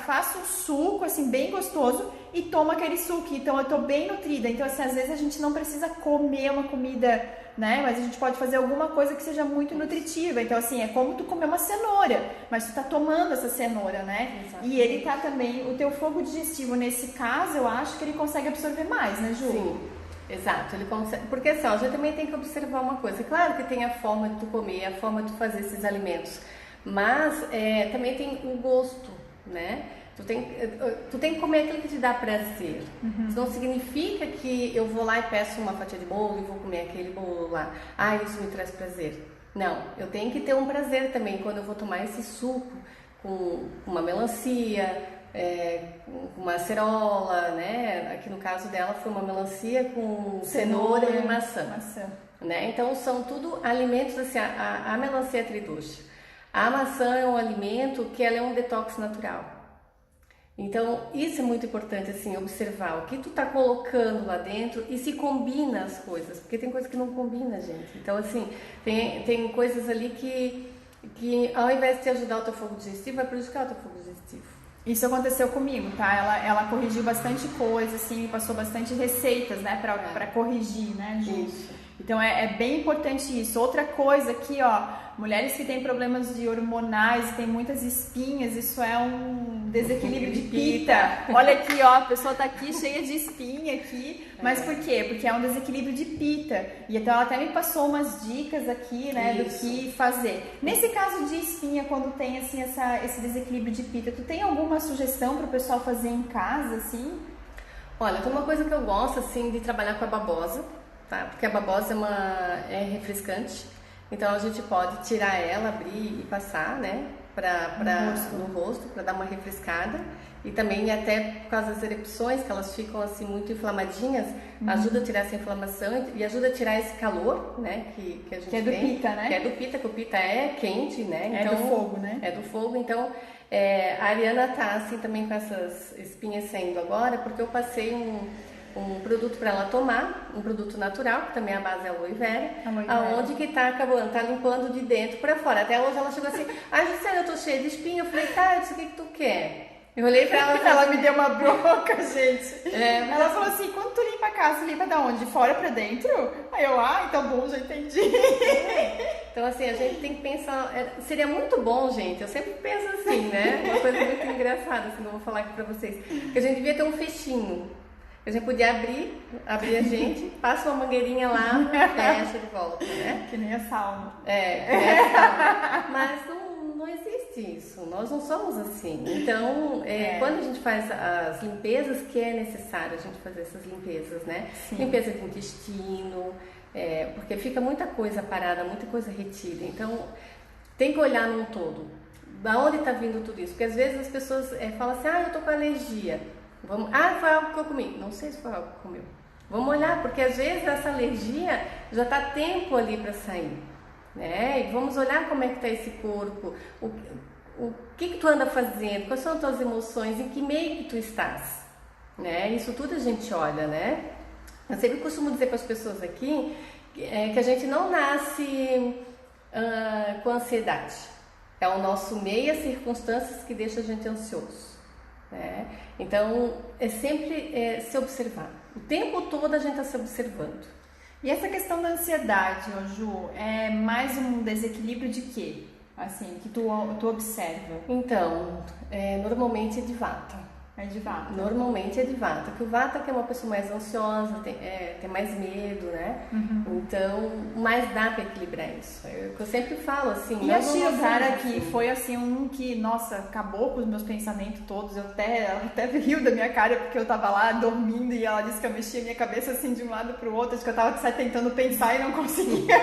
faço um suco assim bem gostoso e tomo aquele suco. Então eu tô bem nutrida. Então assim, às vezes a gente não precisa comer uma comida, né? Mas a gente pode fazer alguma coisa que seja muito nutritiva. Então assim, é como tu comer uma cenoura, mas tu tá tomando essa cenoura, né? Exatamente. E ele tá também, o teu fogo digestivo nesse caso, eu acho que ele consegue absorver mais, né, Ju? Sim. Exato, ele consegue, porque assim, a gente também tem que observar uma coisa. Claro que tem a forma de tu comer, a forma de tu fazer esses alimentos, mas também tem o gosto, né? Tu tem que comer aquilo que te dá prazer. Isso não significa que eu vou lá e peço uma fatia de bolo e vou comer aquele bolo lá. Isso me traz prazer. Não, eu tenho que ter um prazer também quando eu vou tomar esse suco com uma melancia, com uma acerola, né? Aqui no caso dela foi uma melancia com cenoura e maçã. Né? Então são tudo alimentos assim, a melancia é tridosha. A maçã é um alimento que ela é um detox natural. Então isso é muito importante assim, observar o que tu tá colocando lá dentro e se combina as coisas, porque tem coisa que não combina, gente. Então assim, tem coisas ali que ao invés de te ajudar o teu fogo digestivo, vai prejudicar o teu fogo digestivo. Isso aconteceu comigo, tá? Ela corrigiu bastante coisa, assim, me passou bastante receitas, né, pra corrigir, né, Ju? Isso. Então é bem importante isso. Outra coisa aqui, ó, mulheres que têm problemas de hormonais, têm muitas espinhas, isso é um desequilíbrio de pita. Olha aqui, ó, a pessoa tá aqui cheia de espinha aqui, mas por quê? Porque é um desequilíbrio de pita. E então ela até me passou umas dicas aqui, né, do que fazer. Nesse caso de espinha, quando tem assim esse desequilíbrio de pita, tu tem alguma sugestão para o pessoal fazer em casa, assim? Olha, tem uma coisa que eu gosto assim de trabalhar com a babosa. Tá? Porque a babosa é refrescante, então a gente pode tirar ela, abrir e passar, né, no rosto, para dar uma refrescada, e também até por causa das erupções, que elas ficam assim muito inflamadinhas, ajuda a tirar essa inflamação e ajuda a tirar esse calor, né, que a gente tem. Que é do pita, né? Que é do pita, que o pita é quente, né? Então, é do fogo, né? É do fogo, então a Ariana tá assim também com essas espinhas saindo agora, porque eu passei um produto para ela tomar, um produto natural, que também a base é aloe vera, aonde que tá acabando, tá limpando de dentro para fora. Até hoje ela chegou assim, Gisele, eu tô cheia de espinha. Eu falei, tá, eu disse, o que tu quer? Eu olhei pra ela, ela me deu uma bronca, gente. Ela falou assim, quando tu limpa a casa, limpa da onde? De fora pra dentro? Aí eu, então bom, já entendi. Então assim, a gente tem que pensar, seria muito bom, gente, eu sempre penso assim, né? Uma coisa muito engraçada, assim, que eu vou falar aqui pra vocês, que a gente devia ter um fechinho. A gente podia abrir a gente, passa uma mangueirinha lá, fecha de volta, né? Que nem a sauna. Que nem a sauna. Mas não não existe isso, nós não somos assim. Então, quando a gente faz as limpezas, que é necessário a gente fazer essas limpezas, né? Sim. Limpeza do intestino, porque fica muita coisa parada, muita coisa retida. Então, tem que olhar num todo. Da onde está vindo tudo isso? Porque às vezes as pessoas falam assim, eu tô com alergia. Foi algo que eu comi. Não sei se foi algo que comeu. Vamos olhar, porque às vezes essa alergia já está tempo ali para sair, né? E vamos olhar como é que está esse corpo, o que tu anda fazendo, quais são as tuas emoções, em que meio que tu estás, né? Isso tudo a gente olha, né? Eu sempre costumo dizer para as pessoas aqui que a gente não nasce com ansiedade. É o nosso meio, as circunstâncias que deixam a gente ansioso, né? Então, é sempre se observar. O tempo todo a gente está se observando. E essa questão da ansiedade, Ju, é mais um desequilíbrio de quê? Assim, que tu observa? Então, normalmente é de vata. É de vata? Normalmente é de vata. Porque o vata que é uma pessoa mais ansiosa, tem mais medo, né? Uhum. Então, mais dá para equilibrar isso. Eu sempre falo assim... E a Shirodara que foi assim um que, nossa, acabou com os meus pensamentos todos. Ela até riu da minha cara porque eu tava lá dormindo e ela disse que eu mexia minha cabeça assim de um lado pro outro. Acho que eu tava tentando pensar e não conseguia.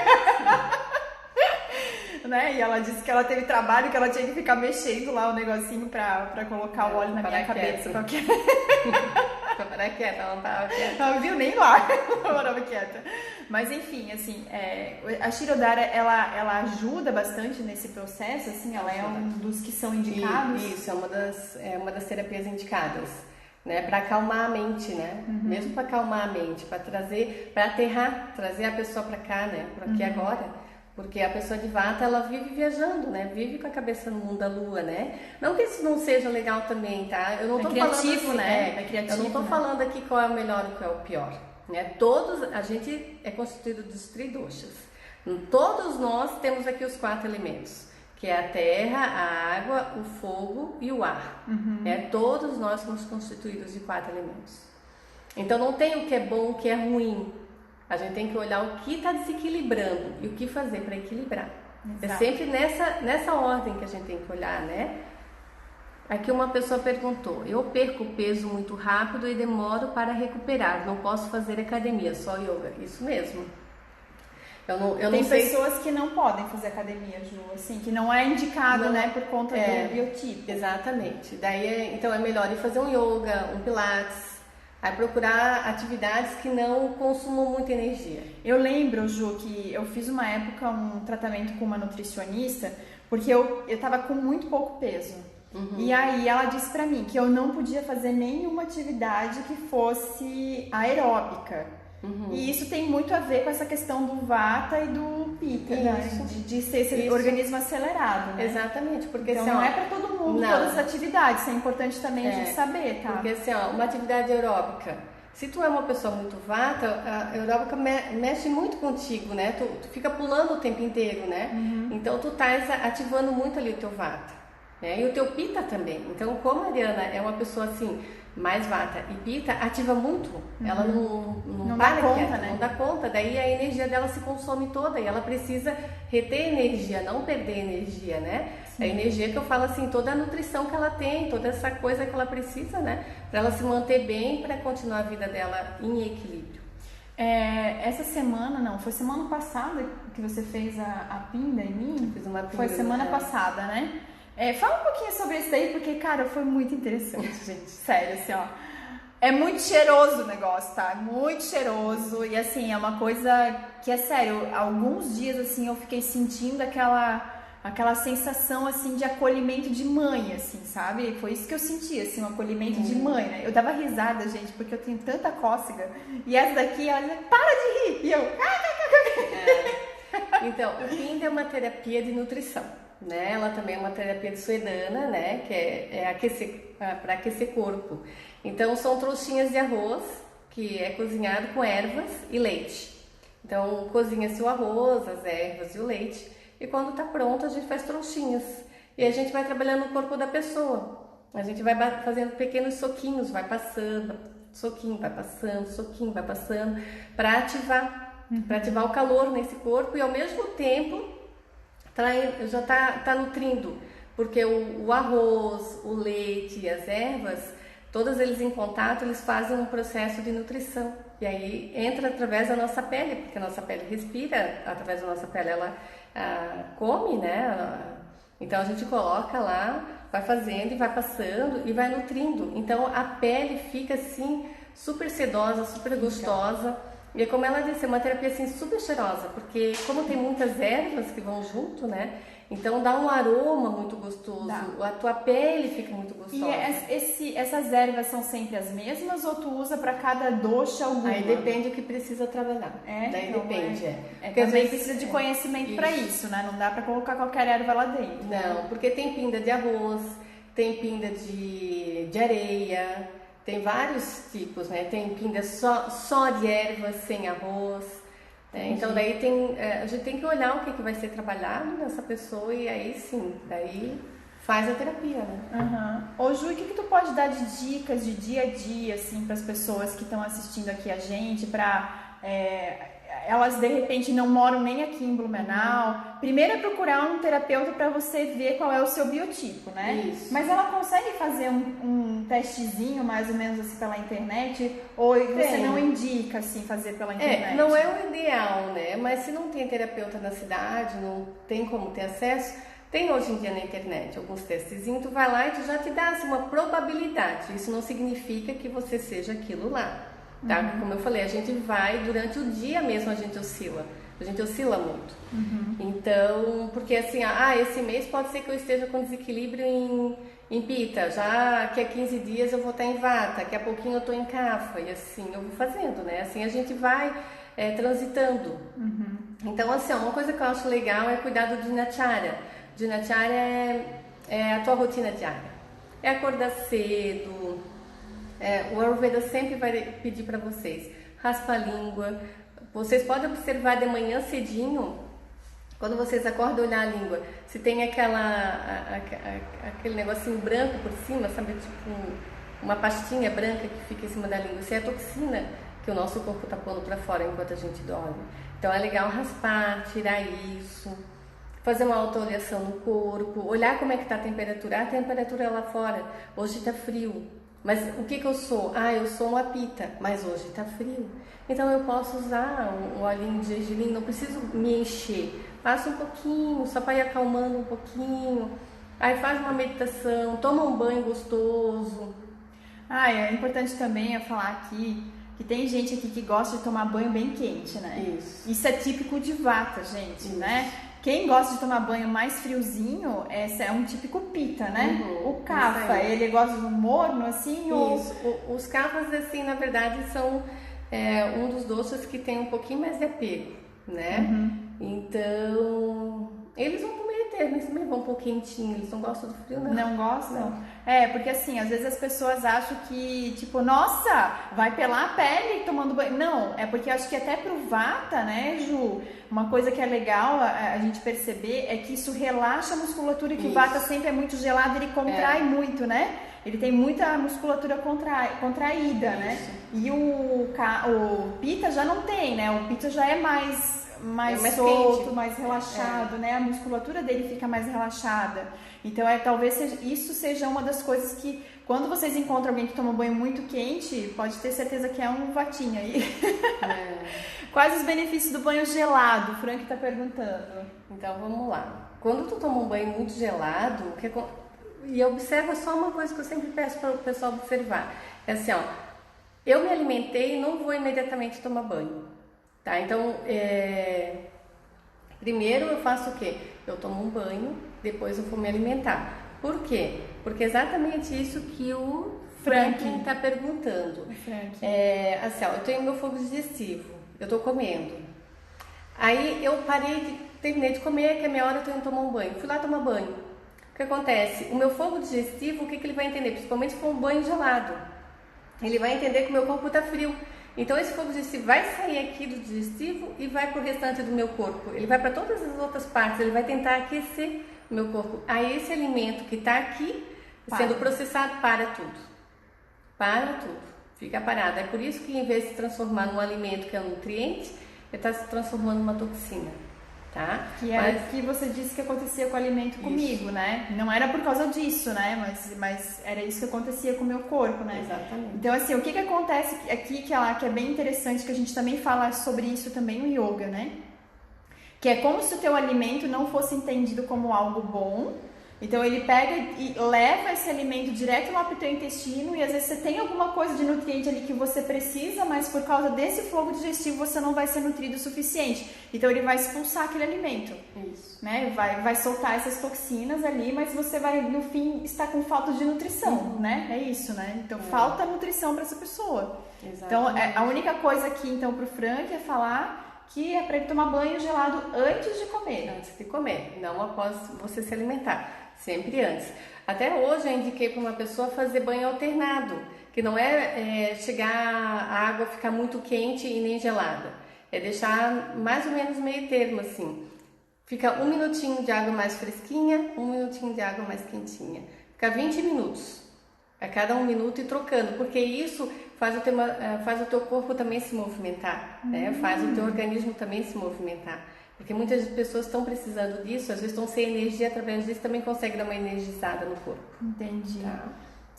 Né? E ela disse que ela teve trabalho, que ela tinha que ficar mexendo lá o negocinho pra colocar o óleo na minha cabeça. Pra parar quieta, ela não tava quieta. Não viu nem lá, ela estava quieta. Mas enfim, assim, a Shirodara, ela ajuda bastante nesse processo, assim, ela é um dos que são indicados. Isso, é uma das terapias indicadas. Né, para acalmar a mente, né? Uhum. Mesmo para acalmar a mente, para aterrar, trazer a pessoa para cá, né? Para aqui agora. Porque a pessoa de vata, ela vive viajando, né? Vive com a cabeça no mundo da lua, né? Não que isso não seja legal também, tá? Eu não tô criativo, falando assim, né? É criativo, eu não tô falando aqui qual é o melhor e qual é o pior, né? A gente é constituído dos tridoshas. Todos nós temos aqui os 4 elementos, que é a terra, a água, o fogo e o ar. Uhum. Todos nós somos constituídos de 4 elementos. Então não tem o que é bom, o que é ruim. A gente tem que olhar o que está desequilibrando e o que fazer para equilibrar. Exato. É sempre nessa ordem que a gente tem que olhar, né? Aqui uma pessoa perguntou: eu perco peso muito rápido e demoro para recuperar, não posso fazer academia, só yoga. Isso mesmo. Tem pessoas que não podem fazer academia, Ju, assim, que não é indicado, né, por conta do biotipo. Exatamente. Daí, então é melhor ir fazer um yoga, um pilates. Aí procurar atividades que não consumam muita energia. Eu lembro, Ju, que eu fiz uma época um tratamento com uma nutricionista, porque eu tava com muito pouco peso. Uhum. E aí ela disse pra mim que eu não podia fazer nenhuma atividade que fosse aeróbica. Uhum. E isso tem muito a ver com essa questão do vata e do pitta, né? De ser esse organismo acelerado, né? Exatamente, porque então assim, não é para todo mundo todas as atividades, isso é importante também a gente saber, tá? Porque assim, uma atividade aeróbica, se tu é uma pessoa muito vata, a aeróbica mexe muito contigo, né? Tu fica pulando o tempo inteiro, né? Uhum. Então tu estás ativando muito ali o teu vata, né? E o teu pitta também. Então, como a Ariana é uma pessoa assim, mais vata e pitta, ativa muito. Uhum. Ela não dá conta, né? Não dá conta, daí a energia dela se consome toda e ela precisa reter energia, não perder energia, né? Sim. A energia que eu falo assim, toda a nutrição que ela tem, toda essa coisa que ela precisa, né? Para ela se manter bem, para continuar a vida dela em equilíbrio. Essa semana, não, foi semana passada que você fez a pinda em mim? Fiz uma pinda. Foi semana passada, né? Fala um pouquinho sobre isso daí, porque, cara, foi muito interessante, gente. Sério, assim, ó. É muito cheiroso o negócio, tá? Muito cheiroso. E, assim, é uma coisa que, é sério, alguns dias, assim, eu fiquei sentindo aquela sensação, assim, de acolhimento de mãe, assim, sabe? Foi isso que eu senti, assim, um acolhimento de mãe, né? Eu dava risada, gente, porque eu tenho tanta cócega. E essa daqui, ela dizia, para de rir! E eu... Então, o Pinda é uma terapia de nutrição. Né? Ela também é uma terapia de suedana, né? Que é para aquecer corpo. Então são trouxinhas de arroz que é cozinhado com ervas e leite. Então cozinha-se o arroz, as ervas e o leite e quando está pronto a gente faz trouxinhas e a gente vai trabalhando no corpo da pessoa. A gente vai fazendo pequenos soquinhos, vai passando, soquinho, vai passando, soquinho, vai passando para ativar o calor nesse corpo e ao mesmo tempo já está nutrindo porque o arroz, o leite e as ervas, todos eles em contato, eles fazem um processo de nutrição. E aí entra através da nossa pele, porque a nossa pele respira, através da nossa pele ela come, né? Então a gente coloca lá, vai fazendo e vai passando e vai nutrindo. Então a pele fica assim super sedosa, super gostosa. E é como ela disse, é uma terapia assim super cheirosa, porque como tem muitas ervas que vão junto, né? Então dá um aroma muito gostoso, a tua pele fica muito gostosa. E essas ervas são sempre as mesmas ou tu usa para cada doxa alguma? Aí depende do que precisa trabalhar. Daí então depende. Porque também precisa de conhecimento para isso, né? Não dá para colocar qualquer erva lá dentro. Não, porque tem pinda de arroz, tem pinda de areia, tem vários tipos, né? Tem pinda só de ervas sem arroz. Então daí a gente tem que olhar o que vai ser trabalhado nessa pessoa e aí sim, daí faz a terapia, né? Ô Ju, o que tu pode dar de dicas de dia a dia, assim, para as pessoas que estão assistindo aqui a gente, para elas de repente não moram nem aqui em Blumenau. Primeiro é procurar um terapeuta para você ver qual é o seu biotipo, né? Isso. Mas ela consegue fazer um testezinho mais ou menos assim pela internet? Ou você não indica assim fazer pela internet? Não é o ideal, né? Mas se não tem terapeuta na cidade, não tem como ter acesso, tem hoje em dia na internet alguns testezinhos, tu vai lá e tu já te dá assim, uma probabilidade. Isso não significa que você seja aquilo lá. Tá? Como eu falei, a gente vai, durante o dia mesmo a gente oscila muito. Então, porque assim, esse mês pode ser que eu esteja com desequilíbrio em pita, já que a 15 dias eu vou estar em vata, daqui a pouquinho eu estou em kapha, e assim eu vou fazendo, né? Assim a gente vai transitando. Então, assim, uma coisa que eu acho legal é cuidar do Dinacharya. Dinacharya é a tua rotina diária. É acordar cedo. O Ayurveda sempre vai pedir para vocês, raspa a língua. Vocês podem observar de manhã cedinho, quando vocês acordam, olhar a língua, se tem aquele negocinho branco por cima, sabe, tipo uma pastinha branca que fica em cima da língua. Isso é a toxina que o nosso corpo está pondo para fora enquanto a gente dorme. Então é legal raspar, tirar isso, fazer uma autoavaliação no corpo, olhar como é que está a temperatura lá fora. Hoje está frio. Mas o que eu sou? Eu sou uma pita, mas hoje está frio. Então eu posso usar um olhinho de gergelim, não preciso me encher. Passa um pouquinho, só para ir acalmando um pouquinho. Aí faz uma meditação, toma um banho gostoso. É importante também falar aqui que tem gente aqui que gosta de tomar banho bem quente, né? Isso é típico de vata, gente, né? Quem gosta de tomar banho mais friozinho é um típico pita, né? O kapha, ele gosta do morno, assim? Isso. Os kaphas, assim, na verdade, são um dos doces que tem um pouquinho mais de apego, né? Então, eles vão comer eterno, eles também vão um pouco quentinho, eles não gostam do frio, não. Não gostam? Porque assim, às vezes as pessoas acham que, tipo, nossa, vai pelar a pele tomando banho. Não, é porque acho que até pro vata, né, Ju, uma coisa que é legal a gente perceber é que isso relaxa a musculatura, que o vata sempre é muito gelado, ele contrai muito, né? Ele tem muita musculatura contraída, né? E o pita já não tem, né? O pita já é mais solto, quente, mais relaxado, né? A musculatura dele fica mais relaxada. Então, talvez isso seja uma das coisas que, quando vocês encontram alguém que toma banho muito quente, pode ter certeza que é um vatinho aí. Quais os benefícios do banho gelado? O Frank está perguntando. Então, vamos lá. Quando tu toma um banho muito gelado, e observa só uma coisa que eu sempre peço para o pessoal observar. É assim, eu me alimentei e não vou imediatamente tomar banho. Tá, então, primeiro eu faço o quê? Eu tomo um banho, depois eu vou me alimentar. Por quê? Porque é exatamente isso que o Franklin está perguntando. Assim, eu tenho meu fogo digestivo, eu estou comendo. Aí eu terminei de comer, que é minha hora, eu tô indo tomar um banho. Fui lá tomar banho. O que acontece? O meu fogo digestivo, o que ele vai entender? Principalmente se for um banho gelado. Ele vai entender que o meu corpo está frio. Então esse fogo digestivo vai sair aqui do digestivo e vai para o restante do meu corpo. Ele vai para todas as outras partes, ele vai tentar aquecer o meu corpo. Aí esse alimento que está aqui, sendo processado, para tudo. Para tudo. Fica parado. É por isso que em vez de se transformar num alimento que é um nutriente, ele está se transformando numa toxina. tá? Que era o que você disse que acontecia com o alimento comigo, né? Não era por causa disso, né? Mas era isso que acontecia com o meu corpo, né? Exatamente. Então, assim, o que acontece aqui que é bem interessante, que a gente também fala sobre isso também no yoga, né? Que é como se o teu alimento não fosse entendido como algo bom. Então ele pega e leva esse alimento direto lá para o teu intestino, e às vezes você tem alguma coisa de nutriente ali que você precisa, mas por causa desse fogo digestivo você não vai ser nutrido o suficiente. Então ele vai expulsar aquele alimento. Isso. Né? Vai soltar essas toxinas ali, mas você vai no fim estar com falta de nutrição, né? É isso, né? Então falta nutrição para essa pessoa. Exatamente. Então a única coisa aqui então para o Frank é falar que é para ele tomar banho gelado antes de comer. Antes de comer, não após você se alimentar. Sempre antes. Até hoje eu indiquei para uma pessoa fazer banho alternado, que não chegar a água ficar muito quente e nem gelada. É deixar mais ou menos meio termo assim. Fica 1 minutinho de água mais fresquinha, 1 minutinho de água mais quentinha. Fica 20 minutos. A cada 1 minuto e trocando, porque isso faz o teu corpo também se movimentar, né? Faz o teu organismo também se movimentar. Porque muitas pessoas estão precisando disso, às vezes estão sem energia, através disso também consegue dar uma energizada no corpo. Entendi. Tá?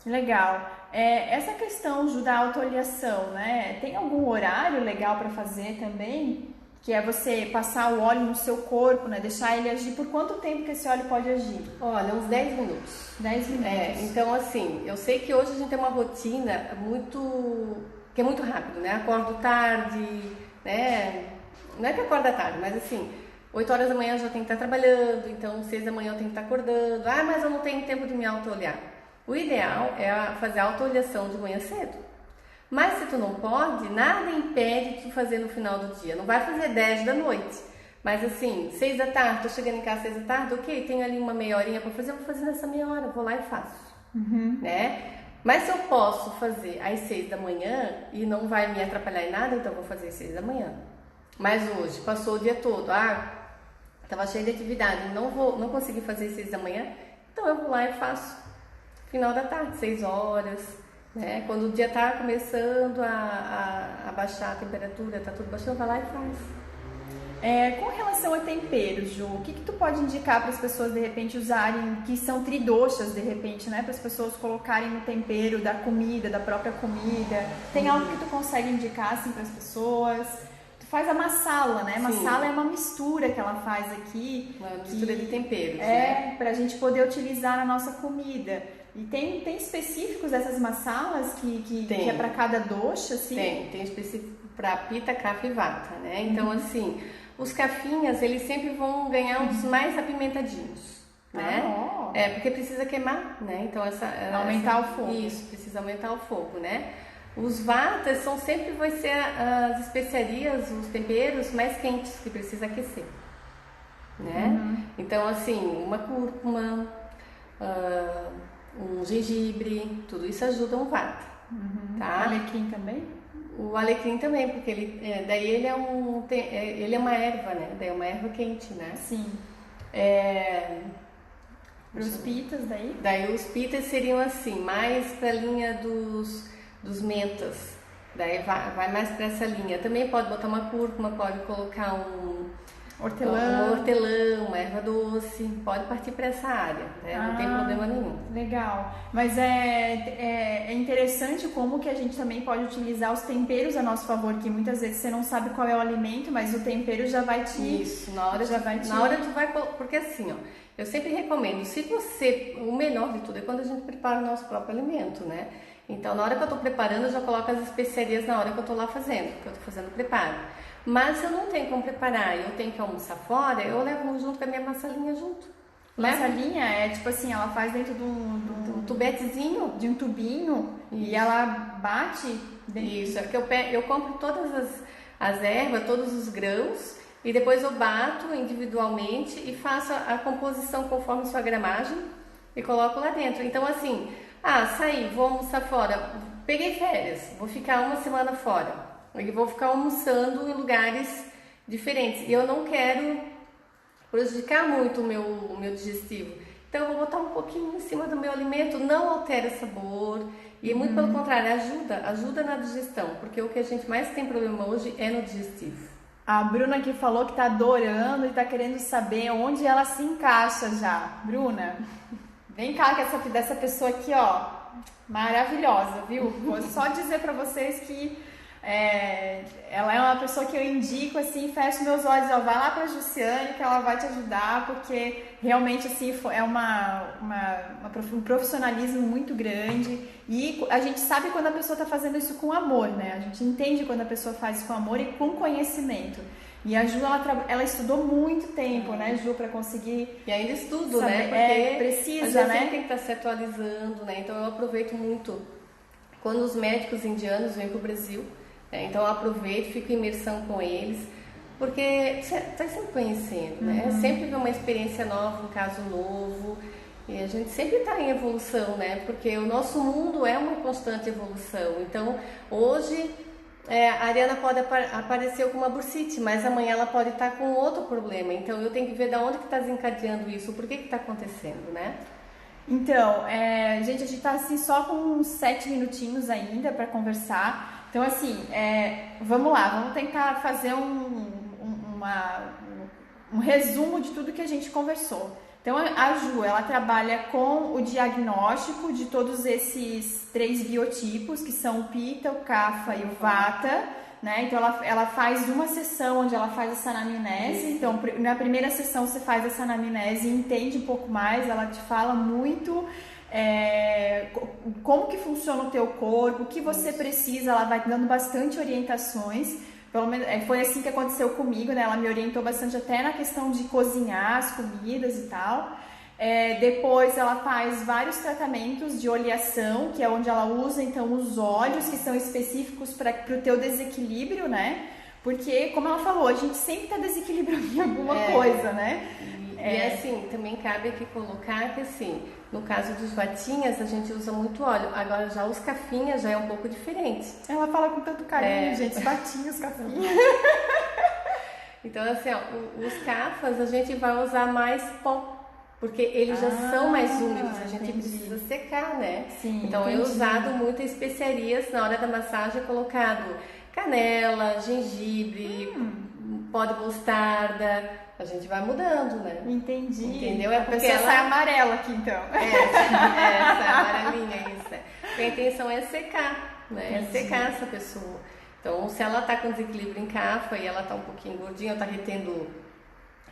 Legal. Essa questão da autooliação, né? Tem algum horário legal para fazer também? Que é você passar o óleo no seu corpo, né? Deixar ele agir. Por quanto tempo que esse óleo pode agir? Olha, uns 10 minutos. 10 minutos. Então, assim, eu sei que hoje a gente tem uma rotina que é muito rápido, né? Acordo tarde, né? Não é que acorda tarde, mas assim, 8 horas da manhã eu já tenho que estar trabalhando, então 6 da manhã eu tenho que estar acordando. Ah, mas eu não tenho tempo de me autoolhar. O ideal é fazer a autoolhação de manhã cedo. Mas se tu não pode, nada impede tu fazer no final do dia. Não vai fazer 10 da noite. Mas assim, 6 da tarde, tô chegando em casa 6 da tarde, ok, tenho ali uma meia horinha para fazer, eu vou fazer nessa meia hora, vou lá e faço. Né? Mas se eu posso fazer às 6 da manhã e não vai me atrapalhar em nada, então eu vou fazer às 6 da manhã. Mas hoje, passou o dia todo, estava cheio de atividade, não consegui fazer às 6 da manhã, então eu vou lá e faço final da tarde, 6 horas, né? Quando o dia está começando a baixar a temperatura, está tudo baixando, vai lá e faz. Com relação a temperos, Ju, o que tu pode indicar para as pessoas de repente usarem, que são tridoxas de repente, né? Para as pessoas colocarem no tempero da comida, da própria comida. Tem algo que tu consegue indicar assim para as pessoas? Faz a massala, né? Massala é uma mistura que ela faz aqui. Uma mistura de temperos, né? Pra gente poder utilizar na nossa comida. E tem específicos dessas massalas que é para cada dosha, assim? Tem específico para Pitta, Kapha e Vata, né? Então, assim, os kafinhas, eles sempre vão ganhar uns mais apimentadinhos, né? Porque precisa queimar, né? Então, aumentar o fogo. Isso, precisa aumentar o fogo, né? Os vatas vai ser as especiarias, os temperos mais quentes, que precisa aquecer, né? Então, assim, uma cúrcuma, um gengibre, tudo isso ajuda um vata, tá? O alecrim também? O alecrim também, porque ele é uma erva, né? Daí é uma erva quente, né? Sim. Os pitas daí? Daí os pitas seriam assim, mais pra linha dos mentas, daí vai mais para essa linha. Também pode botar uma cúrcuma, pode colocar um hortelã, uma erva doce, pode partir para essa área, né? Não tem problema nenhum. Legal, mas é interessante como que a gente também pode utilizar os temperos a nosso favor, que muitas vezes você não sabe qual é o alimento, mas o tempero já vai te... Isso, na hora tu vai... Porque assim, ó, eu sempre recomendo, o melhor de tudo é quando a gente prepara o nosso próprio alimento, né? Então, na hora que eu estou preparando, eu já coloco as especiarias na hora que eu estou lá fazendo, que eu estou fazendo o preparo. Mas se eu não tenho como preparar e eu tenho que almoçar fora, eu levo junto com a minha massalinha junto. Massalinha é tipo assim, ela faz dentro de um tubetezinho, de um tubinho, e ela bate dentro. Isso, é que eu compro todas as ervas, todos os grãos, e depois eu bato individualmente e faço a composição conforme sua gramagem e coloco lá dentro. Então, assim, saí, vou almoçar fora, peguei férias, vou ficar 1 semana fora. E vou ficar almoçando em lugares diferentes. E eu não quero prejudicar muito o meu digestivo. Então eu vou botar um pouquinho em cima do meu alimento, não altera sabor. E muito pelo contrário, ajuda na digestão. Porque o que a gente mais tem problema hoje é no digestivo. A Bruna aqui falou que tá adorando e tá querendo saber onde ela se encaixa já. Bruna, vem cá que dessa pessoa aqui, ó, maravilhosa, viu? Vou só dizer pra vocês que ela é uma pessoa que eu indico, assim, fecho meus olhos, ó, vai lá pra Jussiane que ela vai te ajudar, porque realmente, assim, é um profissionalismo muito grande e a gente sabe quando a pessoa tá fazendo isso com amor, né? A gente entende quando a pessoa faz isso com amor e com conhecimento. E a Ju, ela estudou muito tempo, né, Ju, pra conseguir... E ainda estudo, saber, né? Porque precisa, a gente né? sempre tem que estar se atualizando, né? Então eu aproveito muito quando os médicos indianos vêm pro Brasil. Então eu aproveito, fico em imersão com eles, porque você está sempre conhecendo, né? Sempre vê uma experiência nova, um caso novo, e a gente sempre está em evolução, né? Porque o nosso mundo é uma constante evolução. Então hoje a Ariana pode aparecer com uma bursite, mas amanhã ela pode estar com outro problema. Então eu tenho que ver de onde que está desencadeando isso, por que está acontecendo, né? Então, gente, a gente tá assim só com uns 7 minutinhos ainda para conversar. Então, assim, vamos lá, vamos tentar fazer um resumo de tudo que a gente conversou. Então, a Ju, ela trabalha com o diagnóstico de todos esses 3 biotipos, que são o Pitta, o Kapha e o Vata, né? Então, ela faz uma sessão onde ela faz essa anamnese. Então, na primeira sessão você faz essa anamnese e entende um pouco mais, ela te fala muito... como que funciona o teu corpo, o que você precisa, ela vai dando bastante orientações, pelo menos foi assim que aconteceu comigo, né? Ela me orientou bastante até na questão de cozinhar as comidas e tal. Depois ela faz vários tratamentos de oleação, que é onde ela usa então os óleos que são específicos para o teu desequilíbrio, né? Porque, como ela falou, a gente sempre está desequilibrando em alguma coisa, né? E assim, também cabe aqui colocar que assim, no caso dos vatinhas, a gente usa muito óleo. Agora já os cafinhas já é um pouco diferente. Ela fala com tanto carinho, gente, os vatinhos, cafinhas. Então assim, ó, os cafas a gente vai usar mais pó. Porque eles já são mais úmidos, a gente precisa secar, né? Sim, então eu usado muitas especiarias na hora da massagem, colocado canela, gengibre, pó de mostarda. A gente vai mudando, né? Entendi. Entendeu? A pessoa sai amarela aqui, então. Sai amarelinha, isso. A intenção é secar, né? Entendi. É secar essa pessoa. Então, se ela tá com desequilíbrio em Kapha e ela tá um pouquinho gordinha, ou tá retendo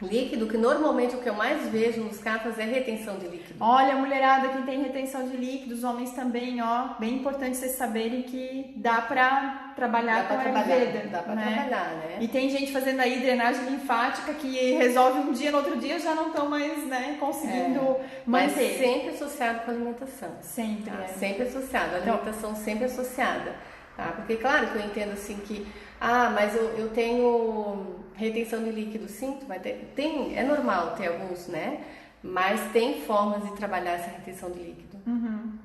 líquido, que normalmente o que eu mais vejo nos Kaphas é retenção de líquido. Olha, mulherada, quem tem retenção de líquido, os homens também, ó, bem importante vocês saberem que dá pra trabalhar com a Ayurveda. Dá pra trabalhar, né? E tem gente fazendo aí drenagem linfática que resolve um dia, no outro dia já não estão mais, né, conseguindo manter. Mas sempre associado com a alimentação. Sempre, tá? Sempre associado, a alimentação sempre associada. Tá? Porque claro que eu entendo assim que mas eu tenho retenção de líquido, sim, vai ter, é normal ter alguns, né? Mas tem formas de trabalhar essa retenção de líquido.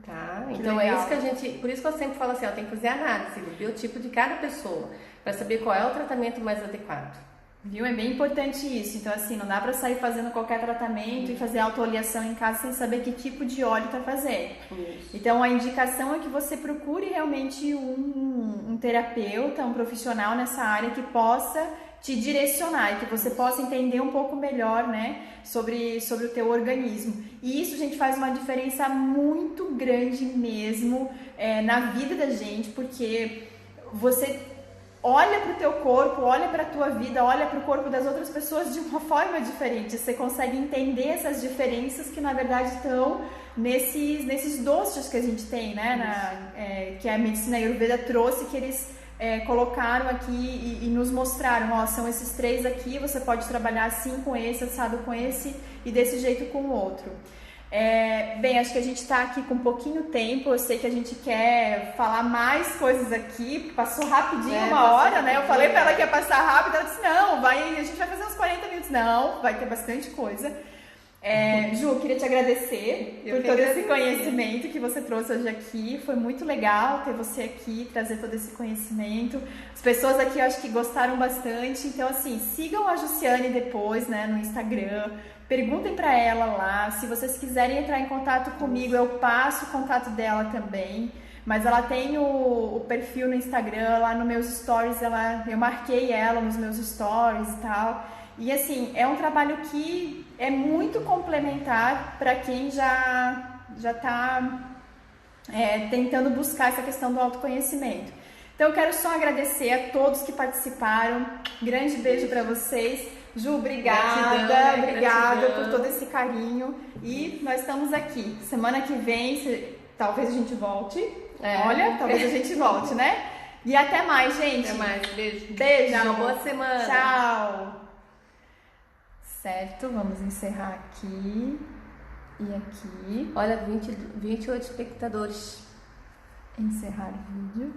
Tá? Então legal. é isso que a gente, por isso que eu sempre falo assim, tem que fazer análise do biotipo de cada pessoa, para saber qual é o tratamento mais adequado. Viu? É bem importante isso. Então, assim, não dá pra sair fazendo qualquer tratamento e fazer autoavaliação em casa sem saber que tipo de óleo tá fazendo. Isso. Então, a indicação é que você procure realmente um terapeuta, um profissional nessa área que possa te direcionar e que você possa entender um pouco melhor, né, sobre o teu organismo. E isso, gente, faz uma diferença muito grande mesmo na vida da gente, porque você olha para o teu corpo, olha para a tua vida, olha para o corpo das outras pessoas de uma forma diferente. Você consegue entender essas diferenças que na verdade estão nesses doces que a gente tem, né? Que a medicina Ayurveda trouxe, que eles colocaram aqui e nos mostraram, ó, são esses 3 aqui, você pode trabalhar assim com esse, assado com esse e desse jeito com o outro. Bem, acho que a gente está aqui com pouquinho tempo. Eu sei que a gente quer falar mais coisas aqui. Passou rapidinho uma hora, né? Eu falei para ela que ia passar rápido. Ela disse: não, a gente vai fazer uns 40 minutos. Não, vai ter bastante coisa. Ju, queria te agradecer por todo esse conhecimento que você trouxe hoje aqui. Foi muito legal ter você aqui, trazer todo esse conhecimento. As pessoas aqui eu acho que gostaram bastante. Então, assim, sigam a Jussiane depois, né, no Instagram. Perguntem para ela lá. Se vocês quiserem entrar em contato comigo, eu passo o contato dela também. mas ela tem o perfil no Instagram, lá nos meus stories, eu marquei ela nos meus stories e tal. E assim, é um trabalho que é muito complementar para quem já está tentando buscar essa questão do autoconhecimento. Então eu quero só agradecer a todos que participaram. Grande beijo para vocês. Ju, obrigada, obrigada por todo esse carinho. E nós estamos aqui. Semana que vem, talvez a gente volte. Olha, talvez a gente volte, né? E até mais, gente. Até mais, beijo. Beijo. Tchau, boa semana. Tchau. Certo, vamos encerrar aqui e aqui. Olha, 28 espectadores. Encerrar vídeo.